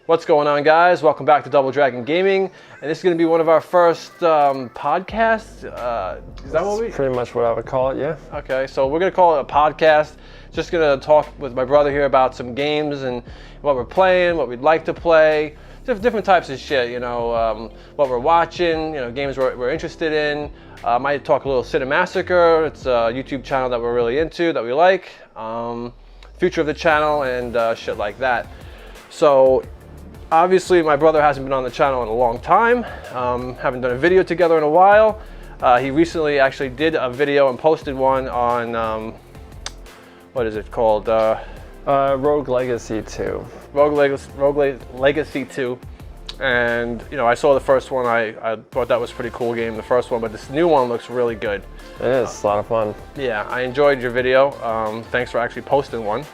What's going on, guys? Welcome back to Double Dragon Gaming, and this is going to be one of our first podcasts. Is that what we? Pretty much what I would call it, yeah. Okay, so we're going to call it a podcast. Just going to talk with my brother here about some games and what we're playing, what we'd like to play, different types of shit. You know, what we're watching. You know, games we're interested in. Might talk a little Cinemassacre. It's a YouTube channel that we're really into, that we like. Future of the channel and shit like that. So. Obviously, my brother hasn't been on the channel in a long time. Haven't done a video together in a while. He recently actually did a video and posted one on, what is it called? Rogue Legacy 2. Rogue Legacy 2. And, you know, I saw the first one. I thought that was a pretty cool game, the first one, but this new one looks really good. It is, it's a lot of fun. Yeah, I enjoyed your video. Thanks for actually posting one.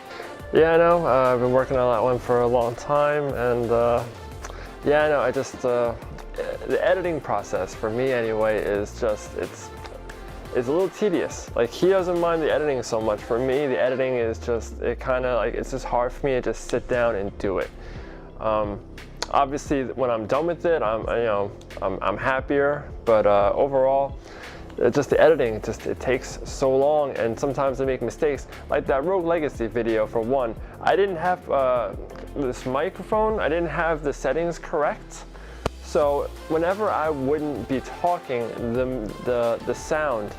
Yeah, I know. I've been working on that one for a long time, and yeah, I know. The editing process for me anyway is just it's a little tedious. Like, he doesn't mind the editing so much. For me, the editing is just it's just hard for me to just sit down and do it. Obviously, when I'm done with it, I'm happier. But overall, just the editing, it takes so long, and sometimes I make mistakes. Like that Rogue Legacy video, for one, I didn't have this microphone, I didn't have the settings correct. So whenever I wouldn't be talking, the sound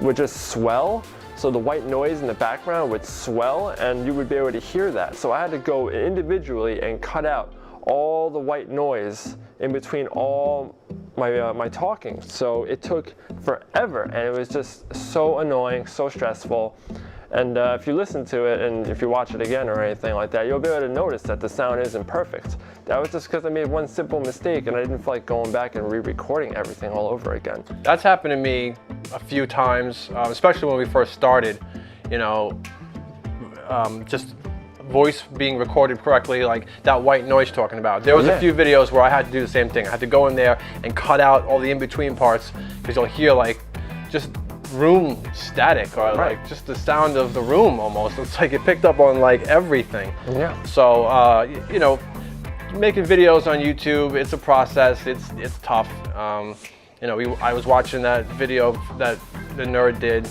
would just swell. So the white noise in the background would swell, and you would be able to hear that. So I had to go individually and cut out all the white noise in between all my talking. So it took forever, and it was just so annoying, so stressful. And if you listen to it and if you watch it again or anything like that, you'll be able to notice that the sound isn't perfect. That was just because I made one simple mistake, and I didn't feel like going back and re-recording everything all over again. That's happened to me a few times, especially when we first started. You know, just voice being recorded correctly, like that white noise talking about. There was a few videos where I had to do the same thing. I had to go in there and cut out all the in-between parts, because you'll hear like just room static, or like just the sound of the room almost. It's like it picked up on like everything. Yeah. So you know, making videos on YouTube, it's a process. It's tough. You know, I was watching that video that the nerd did.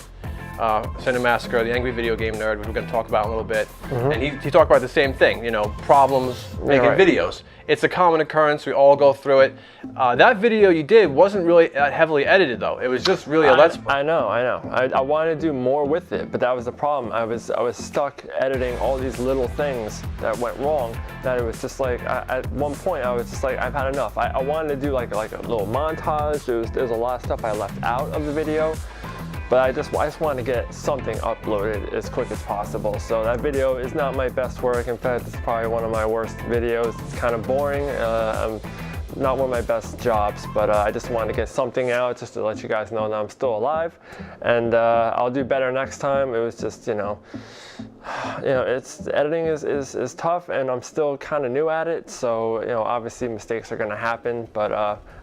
Cinemassacre, the angry video game nerd, which we're going to talk about in a little bit. And he talked about the same thing, you know, problems making videos. It's a common occurrence, we all go through it. That video you did wasn't really heavily edited though. It was just really a let's play. I know. I wanted to do more with it, but that was the problem. I was stuck editing all these little things that went wrong, that it was just like, at one point I was just like, I've had enough. I wanted to do like a little montage. There's a lot of stuff I left out of the video. But I just wanted to get something uploaded as quick as possible. So that video is not my best work. In fact, it's probably one of my worst videos. It's kind of boring. Not one of my best jobs, but I just wanted to get something out just to let you guys know that I'm still alive. And I'll do better next time. It was just, the editing is tough, and I'm still kind of new at it. So, obviously mistakes are gonna happen, but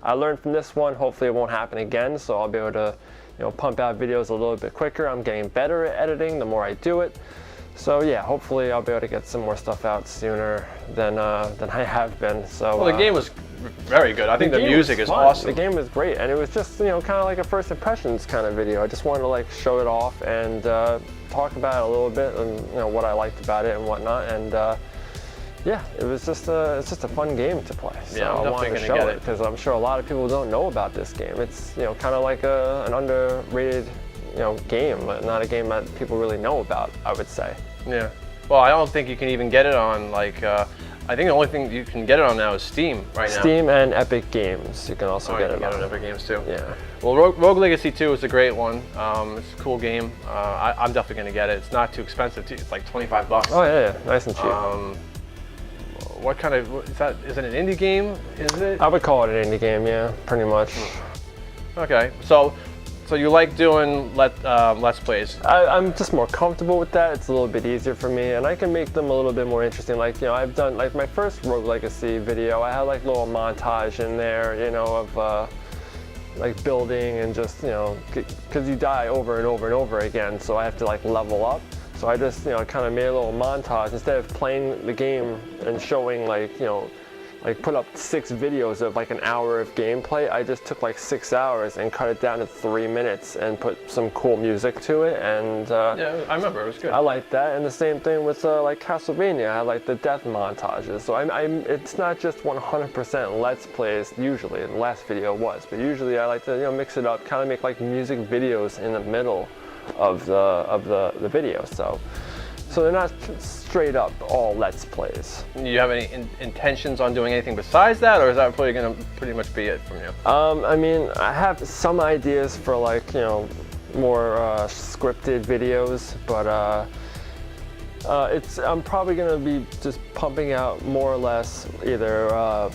I learned from this one. Hopefully it won't happen again, so I'll be able to pump out videos a little bit quicker. I'm getting better at editing the more I do it. So yeah, hopefully I'll be able to get some more stuff out sooner than I have been. So well, the game was very good. I think the music is awesome. The game was great, and it was just kind of like a first impressions kind of video. I just wanted to like show it off and talk about it a little bit, and what I liked about it and whatnot. And yeah, it's just a fun game to play. So yeah, I wanted to show it because I'm sure a lot of people don't know about this game. It's kind of like an underrated game, but not a game that people really know about, I would say. Yeah. Well, I don't think you can even get it on like. I think the only thing you can get it on now is Steam right now. Steam and Epic Games. You can also get it on Epic Games too. Yeah. Well, Rogue Legacy 2 is a great one. It's a cool game. I'm definitely going to get it. It's not too expensive too. It's like $25. Oh yeah, nice and cheap. What kind of, is it an indie game? Is it? I would call it an indie game, yeah, pretty much. Okay, so you like doing Let's Plays? I'm just more comfortable with that. It's a little bit easier for me, and I can make them a little bit more interesting. Like, I've done, like my first Rogue Legacy video, I had like a little montage in there, of like building and just, because you die over and over and over again, so I have to like level up. So I just, kind of made a little montage instead of playing the game and showing like, like put up 6 videos of like an hour of gameplay. I just took like 6 hours and cut it down to 3 minutes and put some cool music to it. And yeah, I remember, it was good. I like that. And the same thing with like Castlevania. I like the death montages. So it's not just 100% Let's Plays usually. The last video was, but usually I like to mix it up, kind of make like music videos in the middle of the video. So they're not straight up all Let's Plays. Do you have any intentions on doing anything besides that, or is that probably going to pretty much be it from you? I mean, I have some ideas for like, more scripted videos, but I'm probably going to be just pumping out more or less either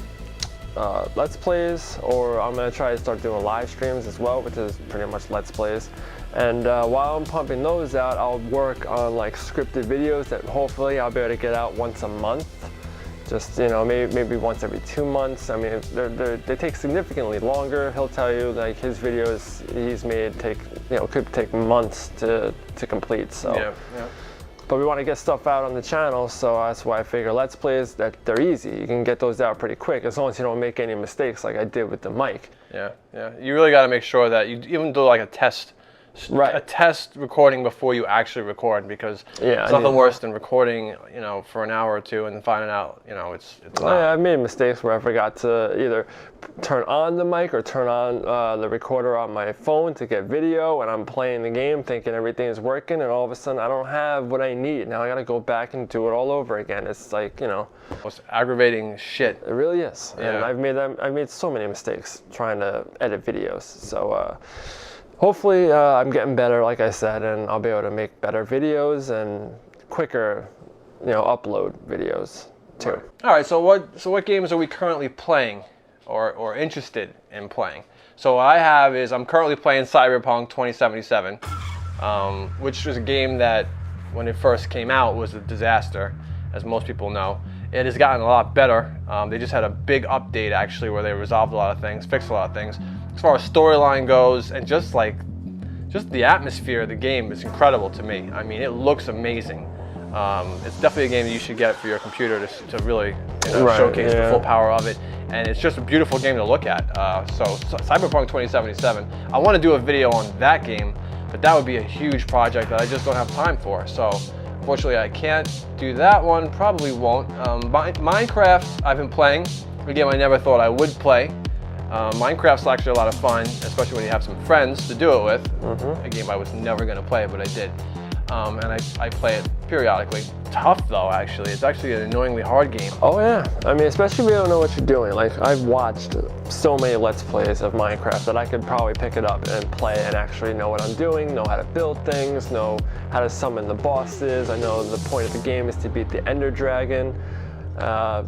Let's Plays, or I'm going to try to start doing live streams as well, which is pretty much Let's Plays. And while I'm pumping those out, I'll work on like scripted videos that hopefully I'll be able to get out once a month. Just, maybe once every 2 months. I mean, they take significantly longer. He'll tell you like his videos he's made could take months to complete. So. Yeah. But we want to get stuff out on the channel, so that's why I figure Let's Plays, that they're easy. You can get those out pretty quick as long as you don't make any mistakes like I did with the mic. Yeah. You really got to make sure that you even do like a test recording before you actually record, because it's nothing worse than recording, for an hour or two and then finding out, it's not. I've made mistakes where I forgot to either turn on the mic or turn on the recorder on my phone to get video, and I'm playing the game thinking everything is working, and all of a sudden I don't have what I need. Now I got to go back and do it all over again. It's like, Most aggravating shit. It really is. Yeah. And I've made so many mistakes trying to edit videos. So hopefully I'm getting better, like I said, and I'll be able to make better videos and quicker, upload videos too. Right. All right. So what games are we currently playing, or interested in playing? So what I have is I'm currently playing Cyberpunk 2077, which was a game that when it first came out was a disaster, as most people know. It has gotten a lot better. They just had a big update actually where they resolved a lot of things, fixed a lot of things. As far as storyline goes, and just the atmosphere of the game is incredible to me. I mean, it looks amazing. It's definitely a game that you should get for your computer to really showcase the full power of it. And it's just a beautiful game to look at. So Cyberpunk 2077, I want to do a video on that game, but that would be a huge project that I just don't have time for. So unfortunately, I can't do that one, probably won't. Minecraft, I've been playing, a game I never thought I would play. Minecraft's actually a lot of fun, especially when you have some friends to do it with. A game I was never going to play, but I did. And I play it periodically. Tough though, actually. It's actually an annoyingly hard game. Oh yeah. I mean, especially if you don't know what you're doing. Like, I've watched so many Let's Plays of Minecraft that I could probably pick it up and play and actually know what I'm doing, know how to build things, know how to summon the bosses. I know the point of the game is to beat the Ender Dragon. Yeah,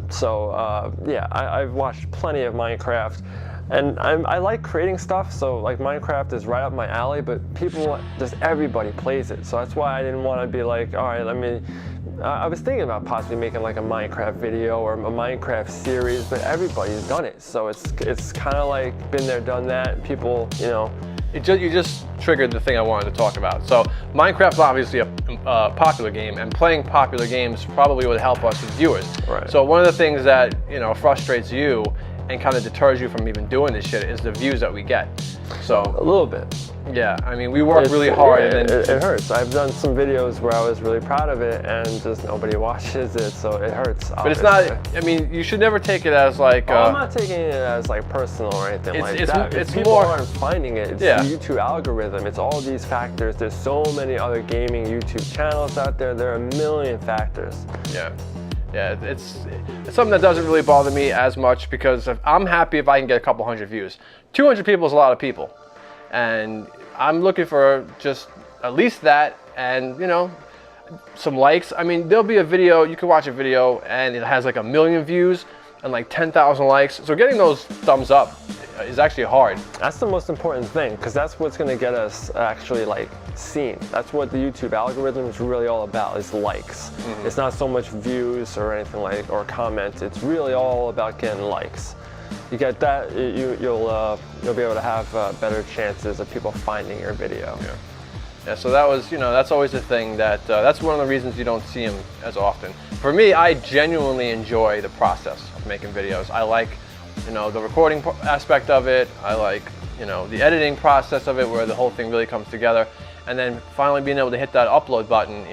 I've watched plenty of Minecraft. And I like creating stuff, so like Minecraft is right up my alley, but everybody plays it. So that's why I didn't want to be like, all right, I was thinking about possibly making like a Minecraft video or a Minecraft series, but everybody's done it. So it's kind of like been there, done that. People, You just triggered the thing I wanted to talk about. So Minecraft's obviously a popular game, and playing popular games probably would help us as viewers. Right. So one of the things that frustrates you and kind of deters you from even doing this shit is the views that we get. So a little bit. Yeah, I mean, we work really hard. Yeah, and then it hurts. I've done some videos where I was really proud of it, and just nobody watches it, so it hurts. But it's not. I mean, you should never take it as like. I'm not taking it as like personal or anything like that. It's people more, aren't finding it. It's the YouTube algorithm. It's all these factors. There's so many other gaming YouTube channels out there. There are a million factors. Yeah, it's something that doesn't really bother me as much, because I'm happy if I can get a couple hundred views. 200 people is a lot of people, and I'm looking for just at least that, and some likes. I mean, there'll be a video, you can watch a video and it has like 1 million views and like 10,000 likes. So getting those thumbs up is actually hard. That's the most important thing, because that's what's going to get us actually like seen. That's what the YouTube algorithm is really all about, is likes. It's not so much views or anything like, or comments. It's really all about getting likes. You get that, you'll be able to have better chances of people finding your video. Yeah, so that was, that's always a thing that's one of the reasons you don't see him as often. For me, I genuinely enjoy the process of making videos. I like, the recording aspect of it. I like, the editing process of it, where the whole thing really comes together. And then finally being able to hit that upload button,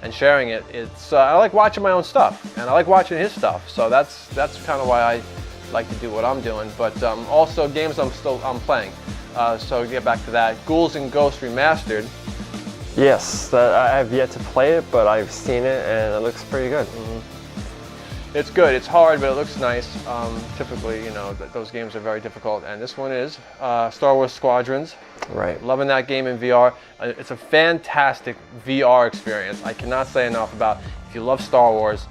and sharing it. I like watching my own stuff, and I like watching his stuff. So that's kind of why I like to do what I'm doing. But also games I'm playing. So to get back to that, Ghouls and Ghosts Remastered. Yes, I have yet to play it, but I've seen it and it looks pretty good. It's good. It's hard, but it looks nice. Typically, those games are very difficult, and this one is Star Wars Squadrons. Right. Loving that game in VR. It's a fantastic VR experience. I cannot say enough about, if you love Star Wars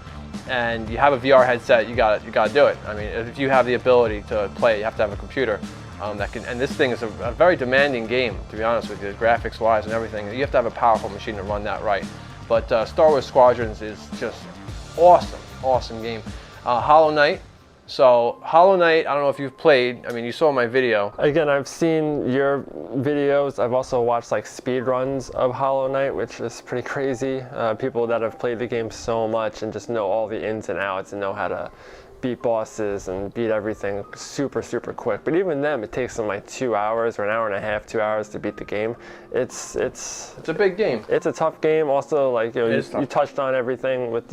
and you have a VR headset, you got to do it. I mean, if you have the ability to play, you have to have a computer. And this thing is a very demanding game, to be honest with you, graphics-wise and everything. You have to have a powerful machine to run that right. But Star Wars Squadrons is just awesome game. Hollow Knight. So Hollow Knight, I don't know if you've played. I mean, you saw my video. Again, I've seen your videos. I've also watched like speed runs of Hollow Knight, which is pretty crazy. People that have played the game so much and just know all the ins and outs and know how to beat bosses and beat everything super quick. But even them, it takes them like 2 hours or an hour and a half, 2 hours to beat the game. It's a big game. It's a tough game. Also, like you touched on everything with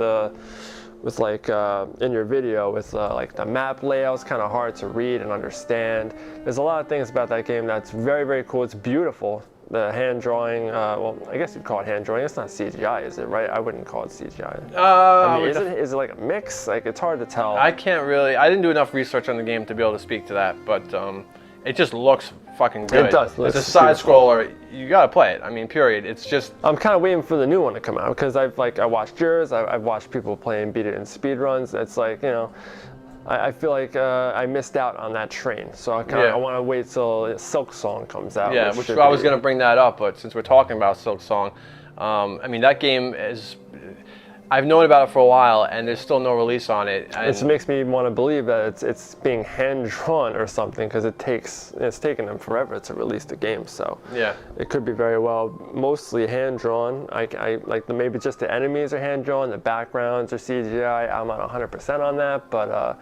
like in your video with like the map layout's kind of hard to read and understand. There's a lot of things about that game that's very cool. It's beautiful. The hand drawing, well, I guess you'd call it hand drawing. It's not CGI, is it, right? I wouldn't call it CGI. I mean, is it like a mix? Like, it's hard to tell. I didn't do enough research on the game to be able to speak to that, but it just looks fucking good. It does. It's a side scroller. You gotta play it. I mean, period. It's just. I'm kind of waiting for the new one to come out because I watched yours. I've watched people play and beat it in speed runs. It's like, I feel like I missed out on that train, so I want to wait till Silk Song comes out. Yeah, which I was going to bring that up, but since we're talking about Silk Song, I mean, that game I've known about it for a while, and there's still no release on it. It makes me want to believe that it's being hand drawn or something, because it's taken them forever to release the game. So yeah, it could be very well mostly hand drawn. I like maybe just the enemies are hand drawn, the backgrounds are CGI. I'm not 100% on that, but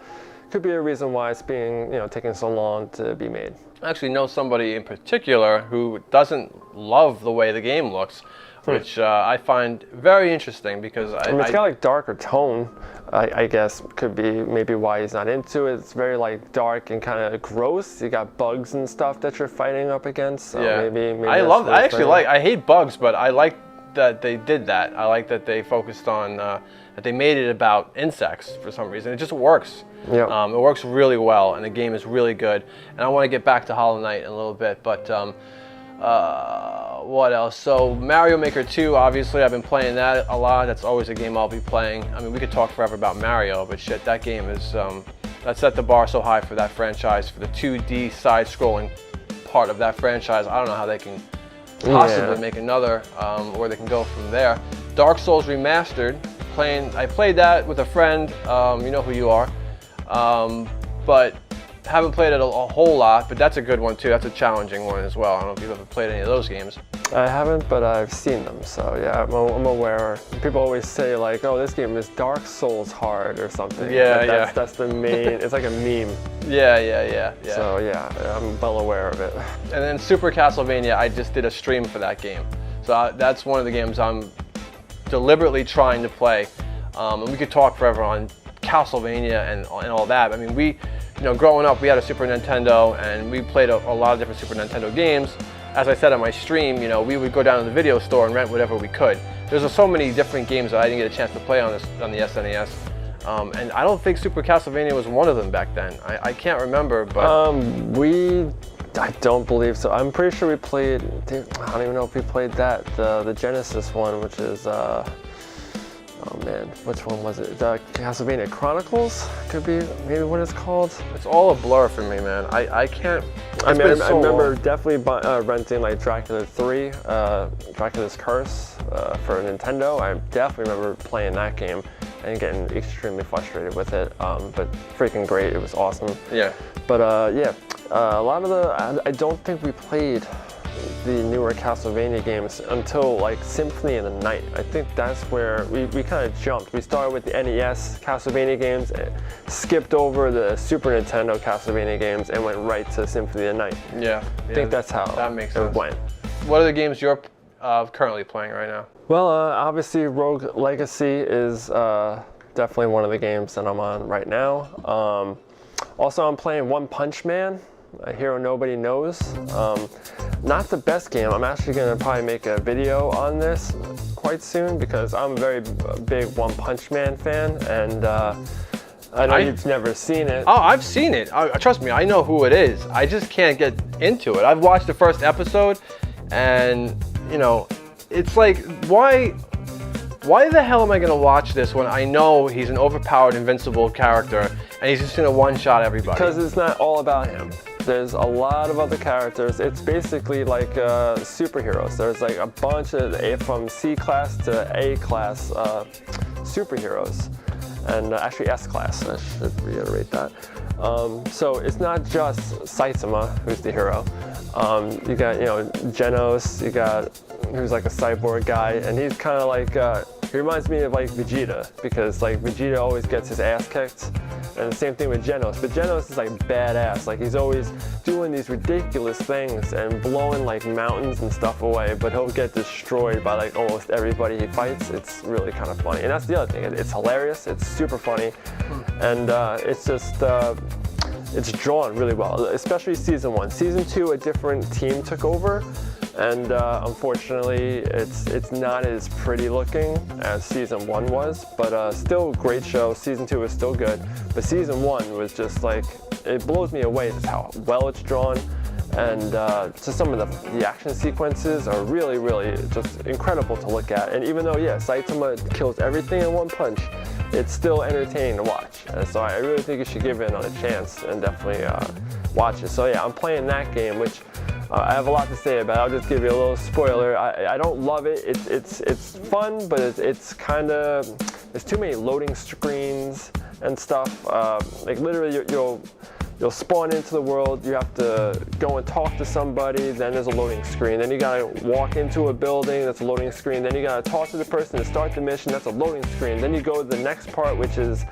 could be a reason why it's being taking so long to be made. I actually know somebody in particular who doesn't love the way the game looks. Which I find very interesting because I mean, it's got like darker tone, I guess could be maybe why he's not into it. It's very like dark and kind of gross. You got bugs and stuff that you're fighting up against. So yeah, maybe I hate bugs, but I like that they did that. I like that they focused on that they made it about insects for some reason. It just works. Yeah. It works really well, and the game is really good. And I want to get back to Hollow Knight in a little bit, but. What else? So Mario Maker 2, obviously I've been playing that a lot. That's always a game I'll be playing. I mean, we could talk forever about Mario, but shit, that game is, that set the bar so high for that franchise, for the 2D side-scrolling part of that franchise. I don't know how they can possibly make another, where they can go from there. Dark Souls Remastered, I played that with a friend, you know who you are, but haven't played it a whole lot, but that's a good one too. That's a challenging one as well. I don't know if you've ever played any of those games. I haven't, but I've seen them, so yeah, I'm aware. People always say like, oh, this game is Dark Souls hard or something. Yeah, that's the main, it's like a meme. Yeah. So yeah, I'm well aware of it. And then Super Castlevania, I just did a stream for that game. So that's one of the games I'm deliberately trying to play. And we could talk forever on Castlevania and all that. I mean, growing up, we had a Super Nintendo, and we played a lot of different Super Nintendo games. As I said on my stream, we would go down to the video store and rent whatever we could. There's so many different games that I didn't get a chance to play on the SNES. And I don't think Super Castlevania was one of them back then. I can't remember, but... I don't believe so. I'm pretty sure we played, I don't even know if we played that, the Genesis one, which is... oh man, which one was it? The Castlevania Chronicles? Could be maybe what it's called. It's all a blur for me, man. I can't. I remember definitely renting like Dracula 3, Dracula's Curse for Nintendo. I definitely remember playing that game and getting extremely frustrated with it. But freaking great, it was awesome. Yeah. But a lot of I don't think we played the newer Castlevania games until like Symphony of the Night. I think that's where we kind of jumped. We started with the NES Castlevania games, skipped over the Super Nintendo Castlevania games, and went right to Symphony of the Night. Yeah. I think that's how that makes it sense. went. What are the games you're currently playing right now? Well, obviously Rogue Legacy is definitely one of the games that I'm on right now. Also, I'm playing One Punch Man, a hero nobody knows. Not the best game. I'm actually going to probably make a video on this quite soon because I'm a very big One Punch Man fan, and I know you've never seen it. Oh, I've seen it. Trust me, I know who it is. I just can't get into it. I've watched the first episode, and you know, it's like, why the hell am I going to watch this when I know he's an overpowered, invincible character, and he's just going to one-shot everybody? Because it's not all about him. There's a lot of other characters. It's basically like superheroes. There's like a bunch of from C class to A class superheroes, and actually S class. I should reiterate that. So it's not just Saitama who's the hero. You got Genos. You got who's like a cyborg guy, and he's kind of like he reminds me of like Vegeta, because like Vegeta always gets his ass kicked, and the same thing with Genos. But Genos is like badass. Like he's always doing these ridiculous things and blowing like mountains and stuff away, but he'll get destroyed by like almost everybody he fights. It's really kind of funny, and that's the other thing. It's hilarious. It's super funny, and it's just. It's drawn really well, especially season 1. Season 2, a different team took over, and unfortunately, it's not as pretty looking as season 1 was, but still a great show. Season 2 is still good, but season 1 was just like, it blows me away just how well it's drawn, and just some of the action sequences are really, really just incredible to look at. And even though, yeah, Saitama kills everything in one punch, it's still entertaining to watch. So I really think you should give it a chance and definitely watch it. So yeah, I'm playing that game, which I have a lot to say about. I'll just give you a little spoiler. I don't love it. It's fun, but it's kind of, there's too many loading screens and stuff. Like literally, you'll spawn into the world, you have to go and talk to somebody, then there's a loading screen, then you gotta walk into a building, that's a loading screen, then you gotta talk to the person to start the mission, that's a loading screen, then you go to the next part, which is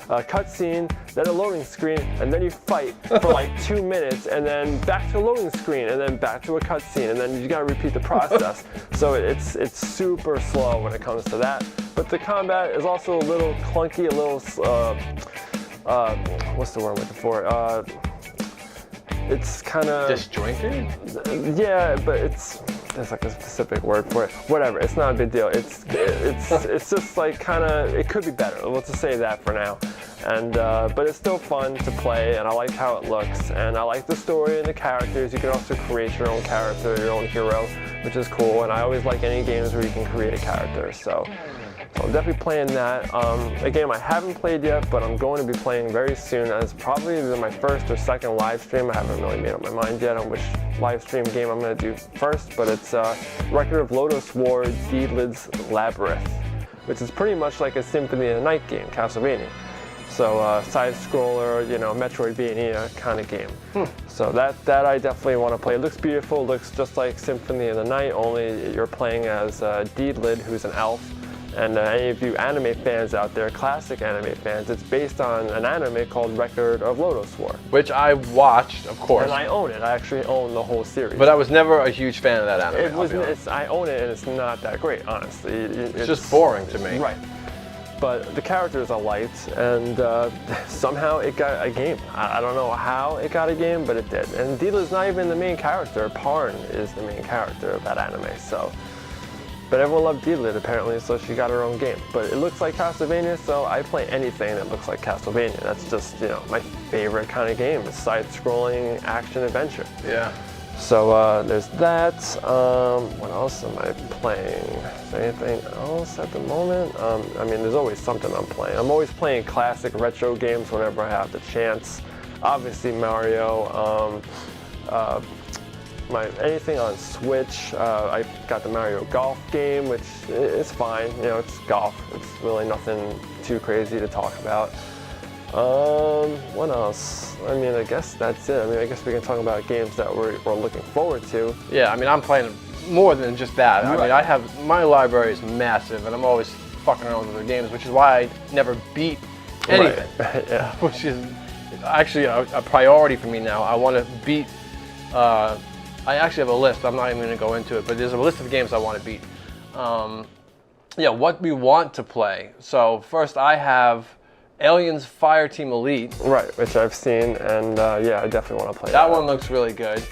a cutscene, then a loading screen, and then you fight for like 2 minutes, and then back to a loading screen, and then back to a cutscene, and then you gotta repeat the process. So it's super slow when it comes to that, but the combat is also a little clunky, a little what's the word I'm looking for? It's kind of disjointed. Yeah, but there's like a specific word for it. Whatever, it's not a big deal. It's just like kind of, it could be better. Let's just say that for now. And but it's still fun to play, and I like how it looks, and I like the story and the characters. You can also create your own character, your own hero, which is cool. And I always like any games where you can create a character. So I'm definitely playing that. A game I haven't played yet, but I'm going to be playing very soon. It's probably either my first or second live stream. I haven't really made up my mind yet on which live stream game I'm going to do first, but it's Record of Lodoss War Deedlit's Labyrinth, which is pretty much like a Symphony of the Night game, Castlevania. So side-scroller, Metroidvania kind of game. So that I definitely want to play. It looks beautiful. It looks just like Symphony of the Night, only you're playing as Deedlit, who's an elf. And any of you anime fans out there, classic anime fans, it's based on an anime called Record of Lodoss War, which I watched, of course. And I own it. I actually own the whole series. But I was never a huge fan of that anime. I own it, and it's not that great, honestly. It's just boring to me. Right. But the characters are light, and somehow it got a game. I don't know how it got a game, but it did. And Deedlit's not even the main character. Parn is the main character of that anime. So. But everyone loved Deedlit apparently, so she got her own game. But it looks like Castlevania, so I play anything that looks like Castlevania. That's just, my favorite kind of game, is side-scrolling action-adventure. Yeah. So there's that. What else am I playing? Is there anything else at the moment? There's always something I'm playing. I'm always playing classic retro games whenever I have the chance. Obviously Mario. Anything on Switch. I got the Mario Golf game, which is fine. It's golf. It's really nothing too crazy to talk about. What else? I mean, I guess that's it. I mean, I guess we can talk about games that we're looking forward to. Yeah, I mean, I'm playing more than just that. I mean, my library is massive, and I'm always fucking around with other games, which is why I never beat anything. Right. Yeah. Which is actually a priority for me now. I want to beat. I actually have a list. I'm not even going to go into it, but there's a list of games I want to beat. Yeah, what we want to play. So first, I have Aliens Fireteam Elite. Right, which I've seen, and yeah, I definitely want to play that. That one looks really good.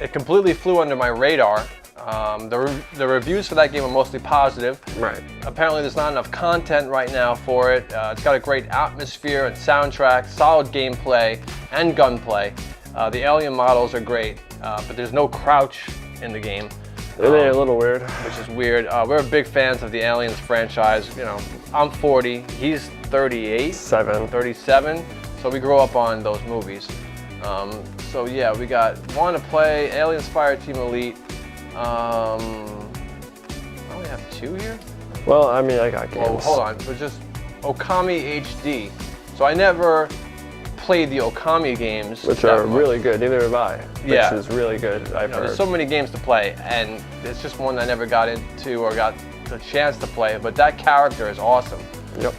It completely flew under my radar. The reviews for that game are mostly positive. Right. Apparently there's not enough content right now for it. It's got a great atmosphere and soundtrack, solid gameplay, and gunplay. The alien models are great, but there's no crouch in the game. They're a little weird. Which is weird. We're big fans of the Aliens franchise. You know, I'm 40, he's 38, 37, so we grew up on those movies. So yeah, we want to play Aliens Fireteam Elite. I only have 2 here? Well, I mean, I got games. Oh, hold on, but just Okami HD. So I never played the Okami games. Which are really good, neither have I. Yeah. Which is really good, I've heard. There's so many games to play, and it's just one I never got into or got the chance to play, but that character is awesome. Yep.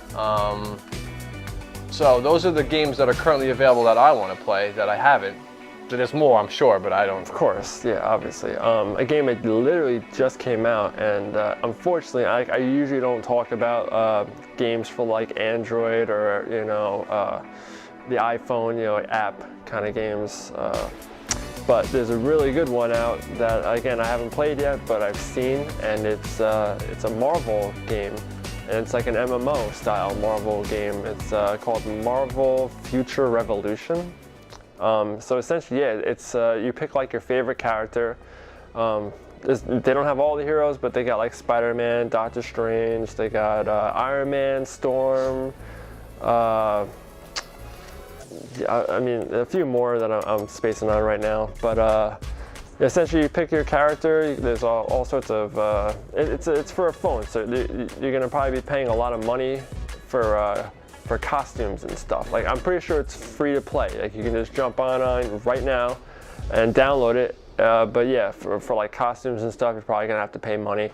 So those are the games that are currently available that I want to play that I haven't. There's more, I'm sure, but I don't. Of course, yeah, obviously. A game that literally just came out, and unfortunately, I usually don't talk about games for like Android or the iPhone, app kind of games. But there's a really good one out that again I haven't played yet, but I've seen, and it's a Marvel game, and it's like an MMO style Marvel game. It's called Marvel Future Revolution. So essentially, yeah, it's you pick like your favorite character. They don't have all the heroes, but they got like Spider-Man, Doctor Strange, they got Iron Man, Storm. Yeah, I mean, a few more that I'm spacing on right now, but essentially you pick your character. There's all sorts of. It's for a phone, so you're gonna probably be paying a lot of money for costumes and stuff. Like, I'm pretty sure it's free to play. Like, you can just jump on right now and download it. But yeah, for like costumes and stuff, you're probably gonna have to pay money.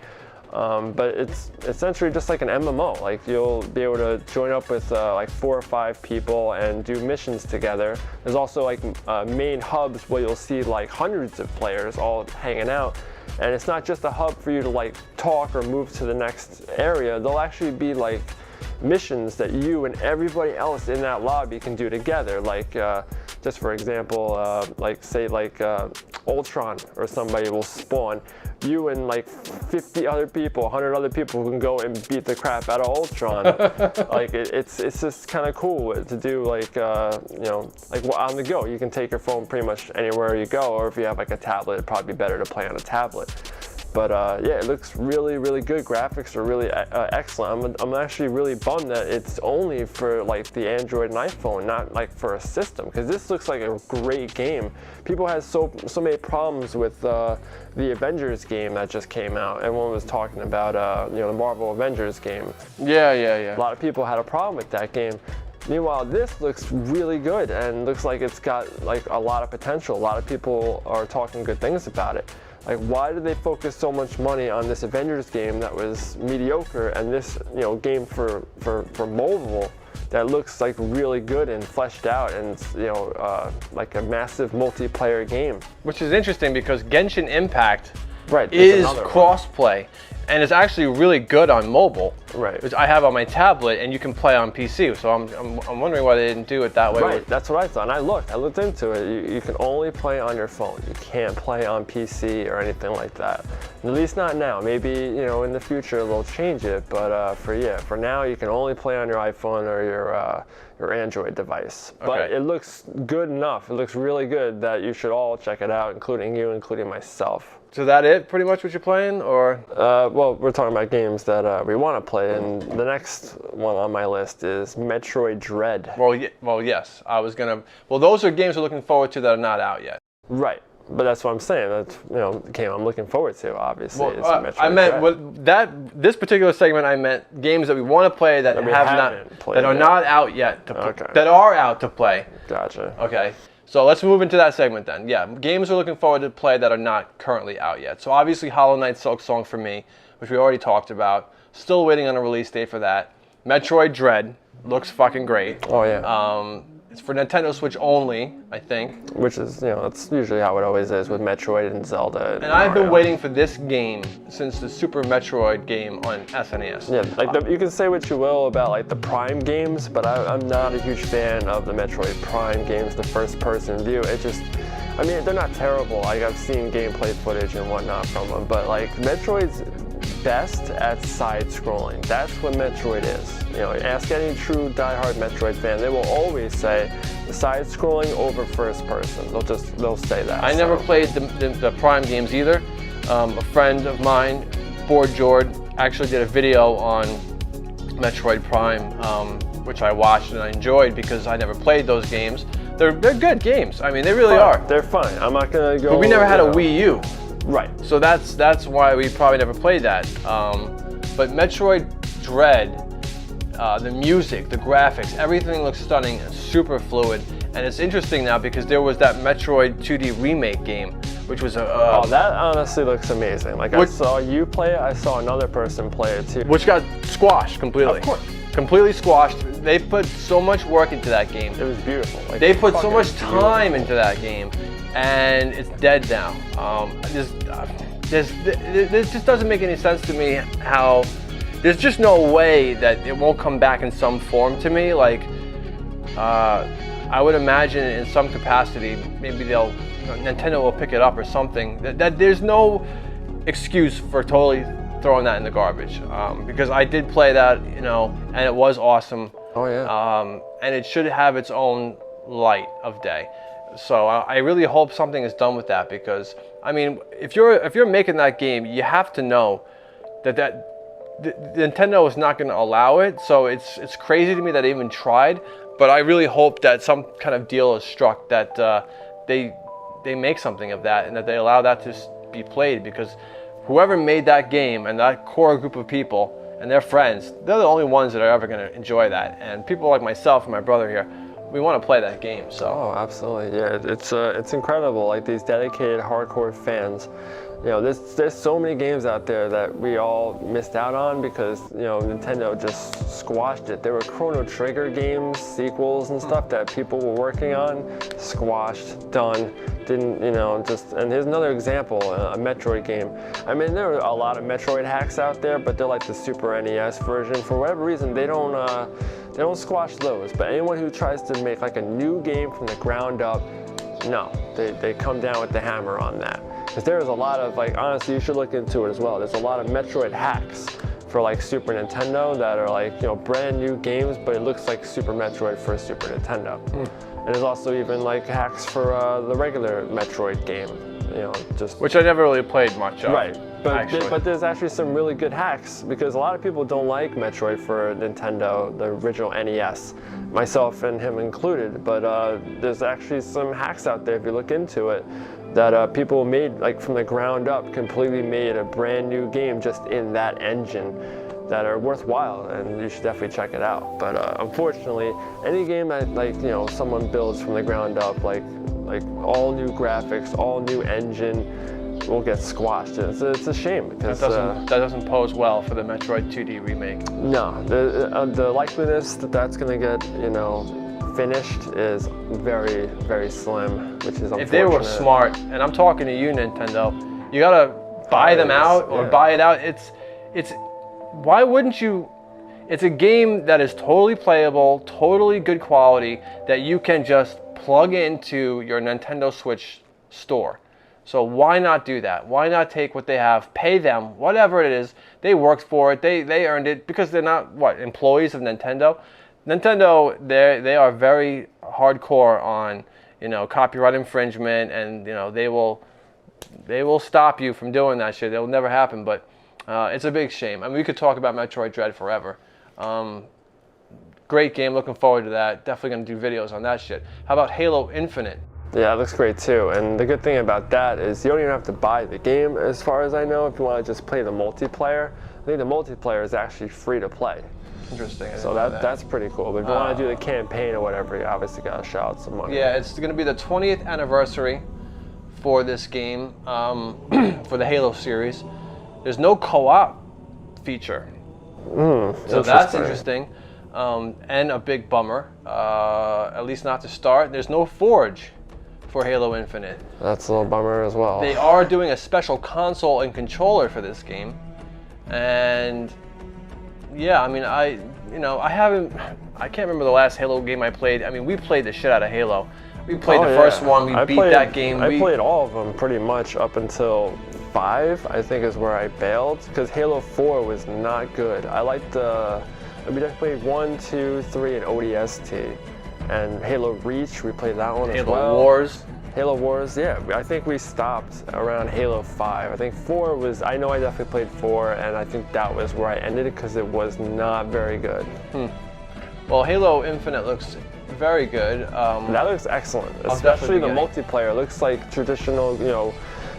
But it's essentially just like an MMO. Like, you'll be able to join up with like 4 or 5 people and do missions together. There's also like main hubs where you'll see like hundreds of players all hanging out. And it's not just a hub for you to like talk or move to the next area. There'll actually be like missions that you and everybody else in that lobby can do together. Like, just for example, like say like Ultron or somebody will spawn. You and like 50 other people, 100 other people can go and beat the crap out of Ultron. Like, it's just kind of cool to do, like like on the go. You can take your phone pretty much anywhere you go, or if you have like a tablet, it'd probably be better to play on a tablet. But yeah, it looks really, really good. Graphics are really excellent. I'm actually really bummed that it's only for like the Android and iPhone, not like for a system, because this looks like a great game. People had so many problems with the Avengers game that just came out. Everyone was talking about the Marvel Avengers game. Yeah. A lot of people had a problem with that game. Meanwhile, this looks really good and looks like it's got like a lot of potential. A lot of people are talking good things about it. Like, why did they focus so much money on this Avengers game that was mediocre, and this game for mobile that looks like really good and fleshed out, and like a massive multiplayer game? Which is interesting because Genshin Impact right, is cross-play, and it's actually really good on mobile. Right. Which I have on my tablet, and you can play on PC. So I'm wondering why they didn't do it that way. Right. That's what I thought. And I looked into it. You can only play on your phone. You can't play on PC or anything like that. At least not now. Maybe in the future they'll change it. But for now, you can only play on your iPhone or your Android device. Okay. But it looks good enough. It looks really good that you should all check it out, including you, including myself. So that it, pretty much what you're playing, or? Well, we're talking about games that we want to play, and the next one on my list is Metroid Dread. Well, yes, I was gonna. Well, those are games we're looking forward to that are not out yet. Right. But that's what I'm saying. That's the game I'm looking forward to. Obviously, is Metroid I meant Dread. this particular segment. I meant games that we want to play that are not out yet. That are out to play. Gotcha. Okay. So let's move into that segment then. Yeah, games we're looking forward to play that are not currently out yet. So obviously Hollow Knight Silksong for me, which we already talked about. Still waiting on a release date for that. Metroid Dread looks fucking great. Oh yeah. It's for Nintendo Switch only, I think. Which is, that's usually how it always is with Metroid and Zelda. And I've been waiting for this game since the Super Metroid game on SNES. Yeah, like you can say what you will about like the Prime games, but I'm not a huge fan of the Metroid Prime games, the first-person view. It just, I mean, they're not terrible. Like I've seen gameplay footage and whatnot from them, but like Metroid's best at side-scrolling. That's what Metroid is. Ask any true die-hard Metroid fan, they will always say side-scrolling over first-person. They'll say that. I never played the Prime games either. A friend of mine, Board Jord, actually did a video on Metroid Prime, which I watched and I enjoyed because I never played those games. They're good games. I mean, they really are. They're fine. I'm not gonna go. But we never had a Wii U. Right. So that's why we probably never played that. But Metroid Dread, the music, the graphics, everything looks stunning and super fluid. And it's interesting now because there was that Metroid 2D remake game, which was that honestly looks amazing. Like I saw you play it, I saw another person play it too. Which got squashed completely. Of course. Completely squashed. They put so much work into that game. It was beautiful. Like, they put so much time into that game, and it's dead now. This just doesn't make any sense to me how there's just no way that it won't come back in some form to me. Like, I would imagine in some capacity, maybe Nintendo will pick it up or something. That there's no excuse for totally throwing that in the garbage, because I did play that, and it was awesome. Oh yeah. And it should have its own light of day. So I really hope something is done with that, because I mean, if you're making that game, you have to know that Nintendo is not going to allow it. So it's crazy to me that they even tried. But I really hope that some kind of deal is struck that they make something of that and that they allow that to be played, because whoever made that game and that core group of people and their friends, they're the only ones that are ever going to enjoy that. And people like myself and my brother here, we want to play that game. So. Oh, absolutely. Yeah, it's incredible. Like these dedicated hardcore fans. There's so many games out there that we all missed out on because Nintendo just squashed it. There were Chrono Trigger games, sequels and stuff that people were working on, squashed, done. Didn't and here's another example, a Metroid game. I mean, there are a lot of Metroid hacks out there, but they're like the Super NES version. For whatever reason, they don't squash those. But anyone who tries to make like a new game from the ground up, no, they come down with the hammer on that. Because there's a lot of, like, honestly, you should look into it as well. There's a lot of Metroid hacks for like Super Nintendo that are like, brand new games, but it looks like Super Metroid for Super Nintendo. And there's also even like hacks for the regular Metroid game, which I never really played much of. Right, but there's actually some really good hacks, because a lot of people don't like Metroid for Nintendo, the original NES, myself and him included. But there's actually some hacks out there if you look into it that people made like from the ground up, completely made a brand new game just in that engine, that are worthwhile, and you should definitely check it out. But unfortunately, any game that someone builds from the ground up, like all new graphics, all new engine, will get squashed. It's a shame, because that doesn't pose well for the Metroid 2D remake. No, the likeliness that's going to get finished is very, very slim, which is unfortunate. If they were smart, and I'm talking to you, Nintendo, you gotta buy them out or buy it out. Why wouldn't you? It's a game that is totally playable, totally good quality, that you can just plug into your Nintendo Switch store. So why not do that? Why not take what they have, pay them, whatever it is, they worked for it, they earned it, because they're not, employees of Nintendo? Nintendo, they are very hardcore on, copyright infringement, and, they will stop you from doing that shit. It will never happen, but it's a big shame. I mean, we could talk about Metroid Dread forever. Great game, looking forward to that. Definitely going to do videos on that shit. How about Halo Infinite? Yeah, it looks great too. And the good thing about that is you don't even have to buy the game, as far as I know, if you want to just play the multiplayer. I think the multiplayer is actually free to play. Interesting. So that's pretty cool. But if you want to do the campaign or whatever, you obviously got to shell out some money. Yeah, it's going to be the 20th anniversary for this game, for the Halo series. There's no co-op feature. So that's interesting. And a big bummer, at least not to start. There's no Forge for Halo Infinite. That's a little bummer as well. They are doing a special console and controller for this game. And yeah, I mean, I can't remember the last Halo game I played. I mean, we played the shit out of Halo. We played the first one, we beat that game. I played all of them pretty much up until 5, I think is where I bailed, because Halo 4 was not good. I liked we definitely played 1, 2, 3, and ODST. And Halo Reach, we played that one as well. Halo Wars, yeah. I think we stopped around Halo 5. I think 4 was, I know I definitely played 4, and I think that was where I ended it because it was not very good. Well, Halo Infinite looks very good. That looks excellent, especially the multiplayer. Looks like traditional,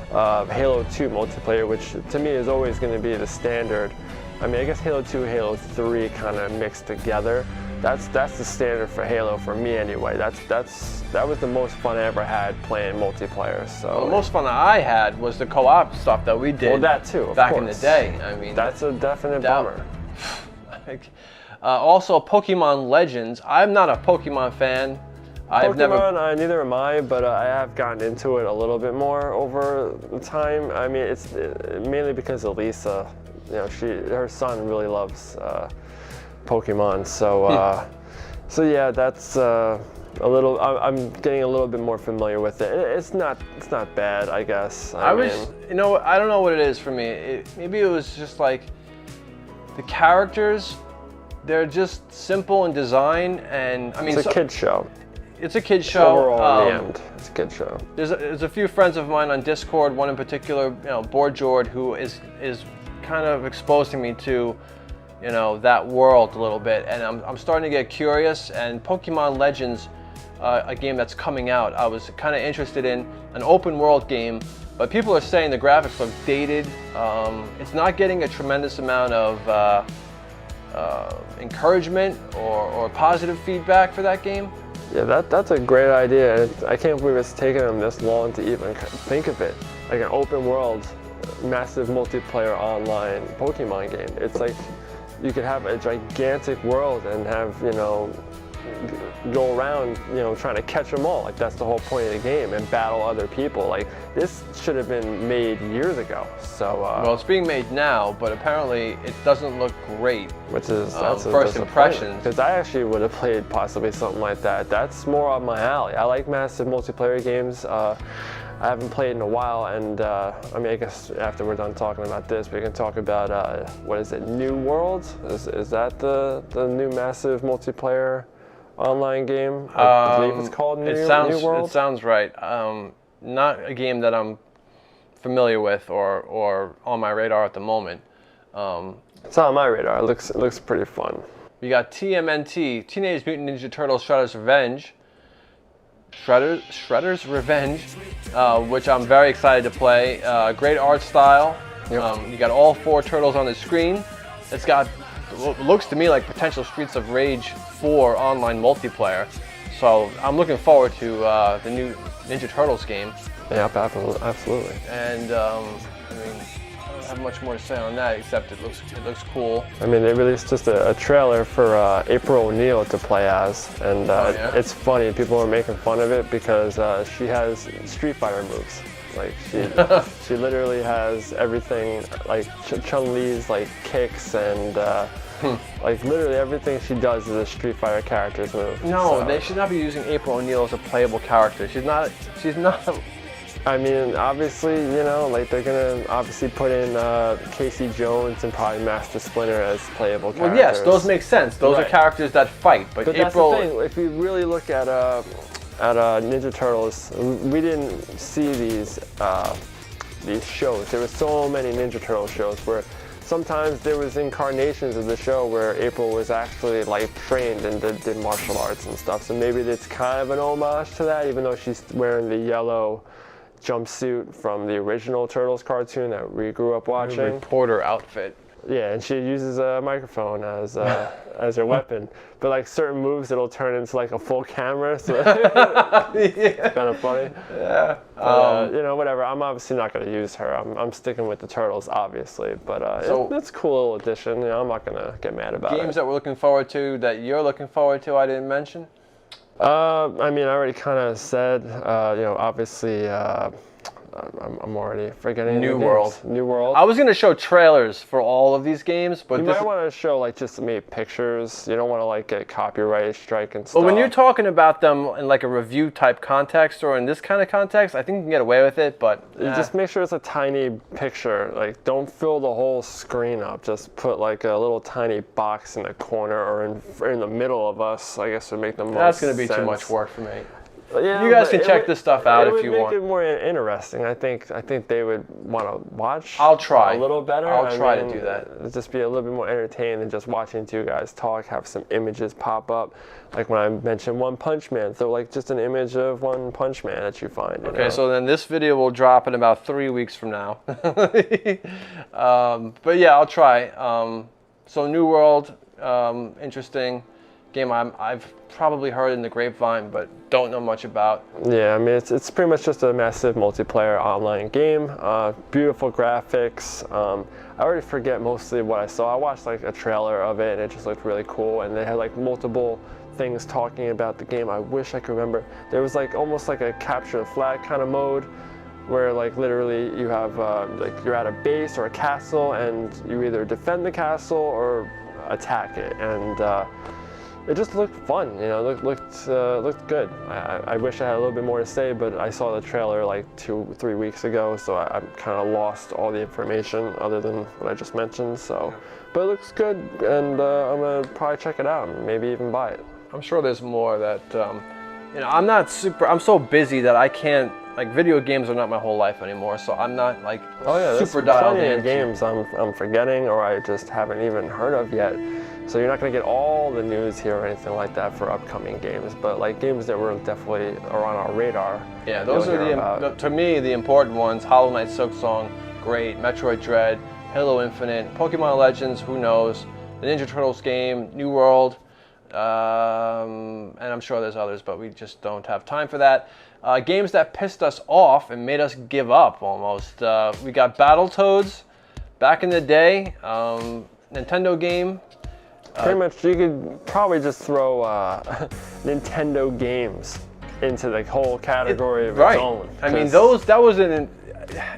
Halo 2 multiplayer, which to me is always going to be the standard. I mean, I guess Halo 2, Halo 3 kind of mixed together. That's the standard for Halo for me anyway. That was the most fun I ever had playing multiplayer. So well, the most fun I had was the co-op stuff that we did. Well, that too, of back course. In the day. I mean, that's a definite bummer. Also, Pokemon Legends. I'm not a Pokemon fan. Neither am I, but I have gotten into it a little bit more over time. I mean, it's mainly because of Lisa. Her son really loves Pokemon, so yeah, that's a little. I'm getting a little bit more familiar with it. It's not bad, I guess. I don't know what it is for me. Maybe it was just like the characters. They're just simple in design, and I mean, it's a kid show. It's a kid show. Overall, in the end, it's a kid show. There's a few friends of mine on Discord. One in particular, Board Jord, who is kind of exposing me to, that world a little bit, and I'm starting to get curious. And Pokemon Legends, a game that's coming out, I was kind of interested in an open world game, but people are saying the graphics look dated. It's not getting a tremendous amount of encouragement or positive feedback for that game. Yeah, that's a great idea. I can't believe it's taken them this long to even think of it. Like an open world, massive multiplayer online Pokemon game. It's like you could have a gigantic world and have, go around, trying to catch them all. Like that's the whole point of the game, and battle other people. Like this should have been made years ago. So well, it's being made now, but apparently it doesn't look great. Which is that's first impressions. Because I actually would have played possibly something like that. That's more up my alley. I like massive multiplayer games. I haven't played in a while, and I guess after we're done talking about this, we can talk about what is it, New World? Is that the new massive multiplayer online game? I believe it's called New World. It sounds right. Not a game that I'm familiar with or on my radar at the moment. It's on my radar. It looks pretty fun. We got TMNT, Teenage Mutant Ninja Turtles: Shredder's Revenge. Shredder's Revenge, which I'm very excited to play. Great art style. Yep. You got all 4 turtles on the screen. It's got what looks to me like potential Streets of Rage 4 online multiplayer. So I'm looking forward to the new Ninja Turtles game. Yeah, absolutely. And I don't have much more to say on that except it looks cool. I mean, they released just a trailer for April O'Neil to play as, and it's funny. People are making fun of it because she has Street Fighter moves. Like she literally has everything, like Chun-Li's like kicks and like literally everything she does is a Street Fighter character's move. No, so they should not be using April O'Neil as a playable character. She's not. I mean, obviously, like they're gonna obviously put in Casey Jones and probably Master Splinter as playable characters. Well, yes, those make sense. Those are characters that fight. But April. That's the thing. If you really look at Ninja Turtles, we didn't see these shows. There were so many Ninja Turtle shows where sometimes there was incarnations of the show where April was actually like trained and did martial arts and stuff. So maybe it's kind of an homage to that, even though she's wearing the yellow jumpsuit from the original Turtles cartoon that we grew up watching. Reporter outfit. Yeah, and she uses a microphone as her weapon. But like certain moves, it'll turn into like a full camera. So it's kind of funny. Yeah. You know, whatever. I'm obviously not going to use her. I'm sticking with the Turtles, obviously. But it's a cool little addition. You know, I'm not going to get mad about it. Games that we're looking forward to, that you're looking forward to, I didn't mention? I mean, I already kind of said, you know, obviously, I'm already forgetting. New World. New World. I was going to show trailers for all of these games, but you might want to show like just maybe pictures. You don't want to like get copyright strike and stuff. Well, when you're talking about them in like a review type context or in this kind of context, I think you can get away with it, but you just make sure it's a tiny picture. Like, don't fill the whole screen up. Just put like a little tiny box in the corner or in the middle of us. I guess would make the most that's going to be sense. too much work for me. Yeah, you guys can check this stuff out if you want. It would make it more interesting. I think they would want to watch. I'll try a little better. I'll try to do that. It'd just be a little bit more entertaining than just watching two guys talk. Have some images pop up, like when I mentioned One Punch Man. So like just an image of One Punch Man that you find. Okay, so then this video will drop in about 3 weeks from now. But yeah, I'll try. So New World, interesting game. I've probably heard in the grapevine, but don't know much about. Yeah, I mean it's pretty much just a massive multiplayer online game. Beautiful graphics. I already forget mostly what I saw. I watched like a trailer of it, and it just looked really cool. And they had like multiple things talking about the game. I wish I could remember. There was like almost like a capture the flag kind of mode, where like literally you have like you're at a base or a castle, and you either defend the castle or attack it, and it just looked fun, you know. Looked good. I wish I had a little bit more to say, but I saw the trailer like 2-3 weeks ago, so I kind of lost all the information other than what I just mentioned. So, but it looks good, and I'm gonna probably check it out and maybe even buy it. I'm sure there's more that you know. I'm so busy that I can't. Like, video games are not my whole life anymore, so I'm not like super dialed in. Games I'm forgetting or I just haven't even heard of yet. So you're not going to get all the news here or anything like that for upcoming games, but like games that were definitely are on our radar. Yeah, those are to me the important ones. Hollow Knight Silksong, great. Metroid Dread, Halo Infinite, Pokémon Legends, who knows? The Ninja Turtles game, New World, and I'm sure there's others, but we just don't have time for that. Games that pissed us off and made us give up almost. We got Battletoads back in the day, Nintendo game. Pretty much, you could probably just throw Nintendo games into the whole category of its own. I mean,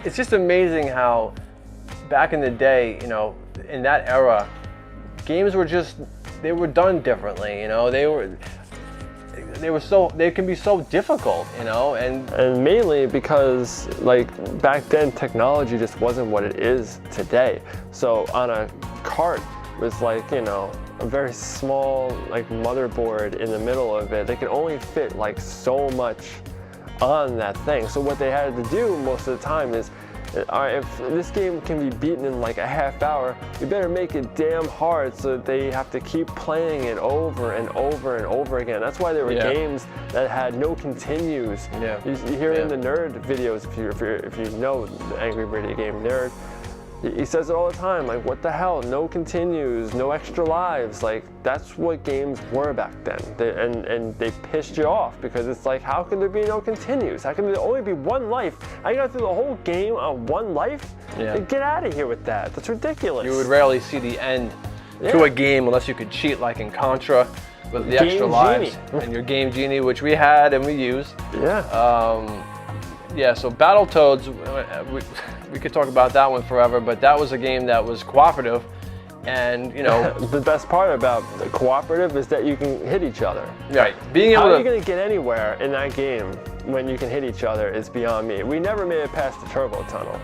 it's just amazing how back in the day, you know, in that era, games were they were done differently, you know. They can be so difficult, you know, and mainly because like back then technology just wasn't what it is today. So on a cart with like, you know, a very small like motherboard in the middle of it, they can only fit like so much on that thing. So what they had to do most of the time is, all right, if this game can be beaten in like a half hour, you better make it damn hard so that they have to keep playing it over and over and over again. That's why there were games that had no continues. Yeah. You hear in the nerd videos, if you know the Angry Video Game Nerd, he says it all the time, like, what the hell, no continues, no extra lives. Like, that's what games were back then. And they pissed you off because it's like, how can there be no continues? How can there only be one life? I got through the whole game on one life? Yeah. Get out of here with that. That's ridiculous. You would rarely see the end to a game unless you could cheat like in Contra with the extra lives and your Game Genie, which we had and we used. Yeah. Yeah, so Battletoads, we could talk about that one forever, but that was a game that was cooperative, and you know. The best part about the cooperative is that you can hit each other. Right. How are you going to get anywhere in that game when you can hit each other is beyond me. We never made it past the turbo tunnel.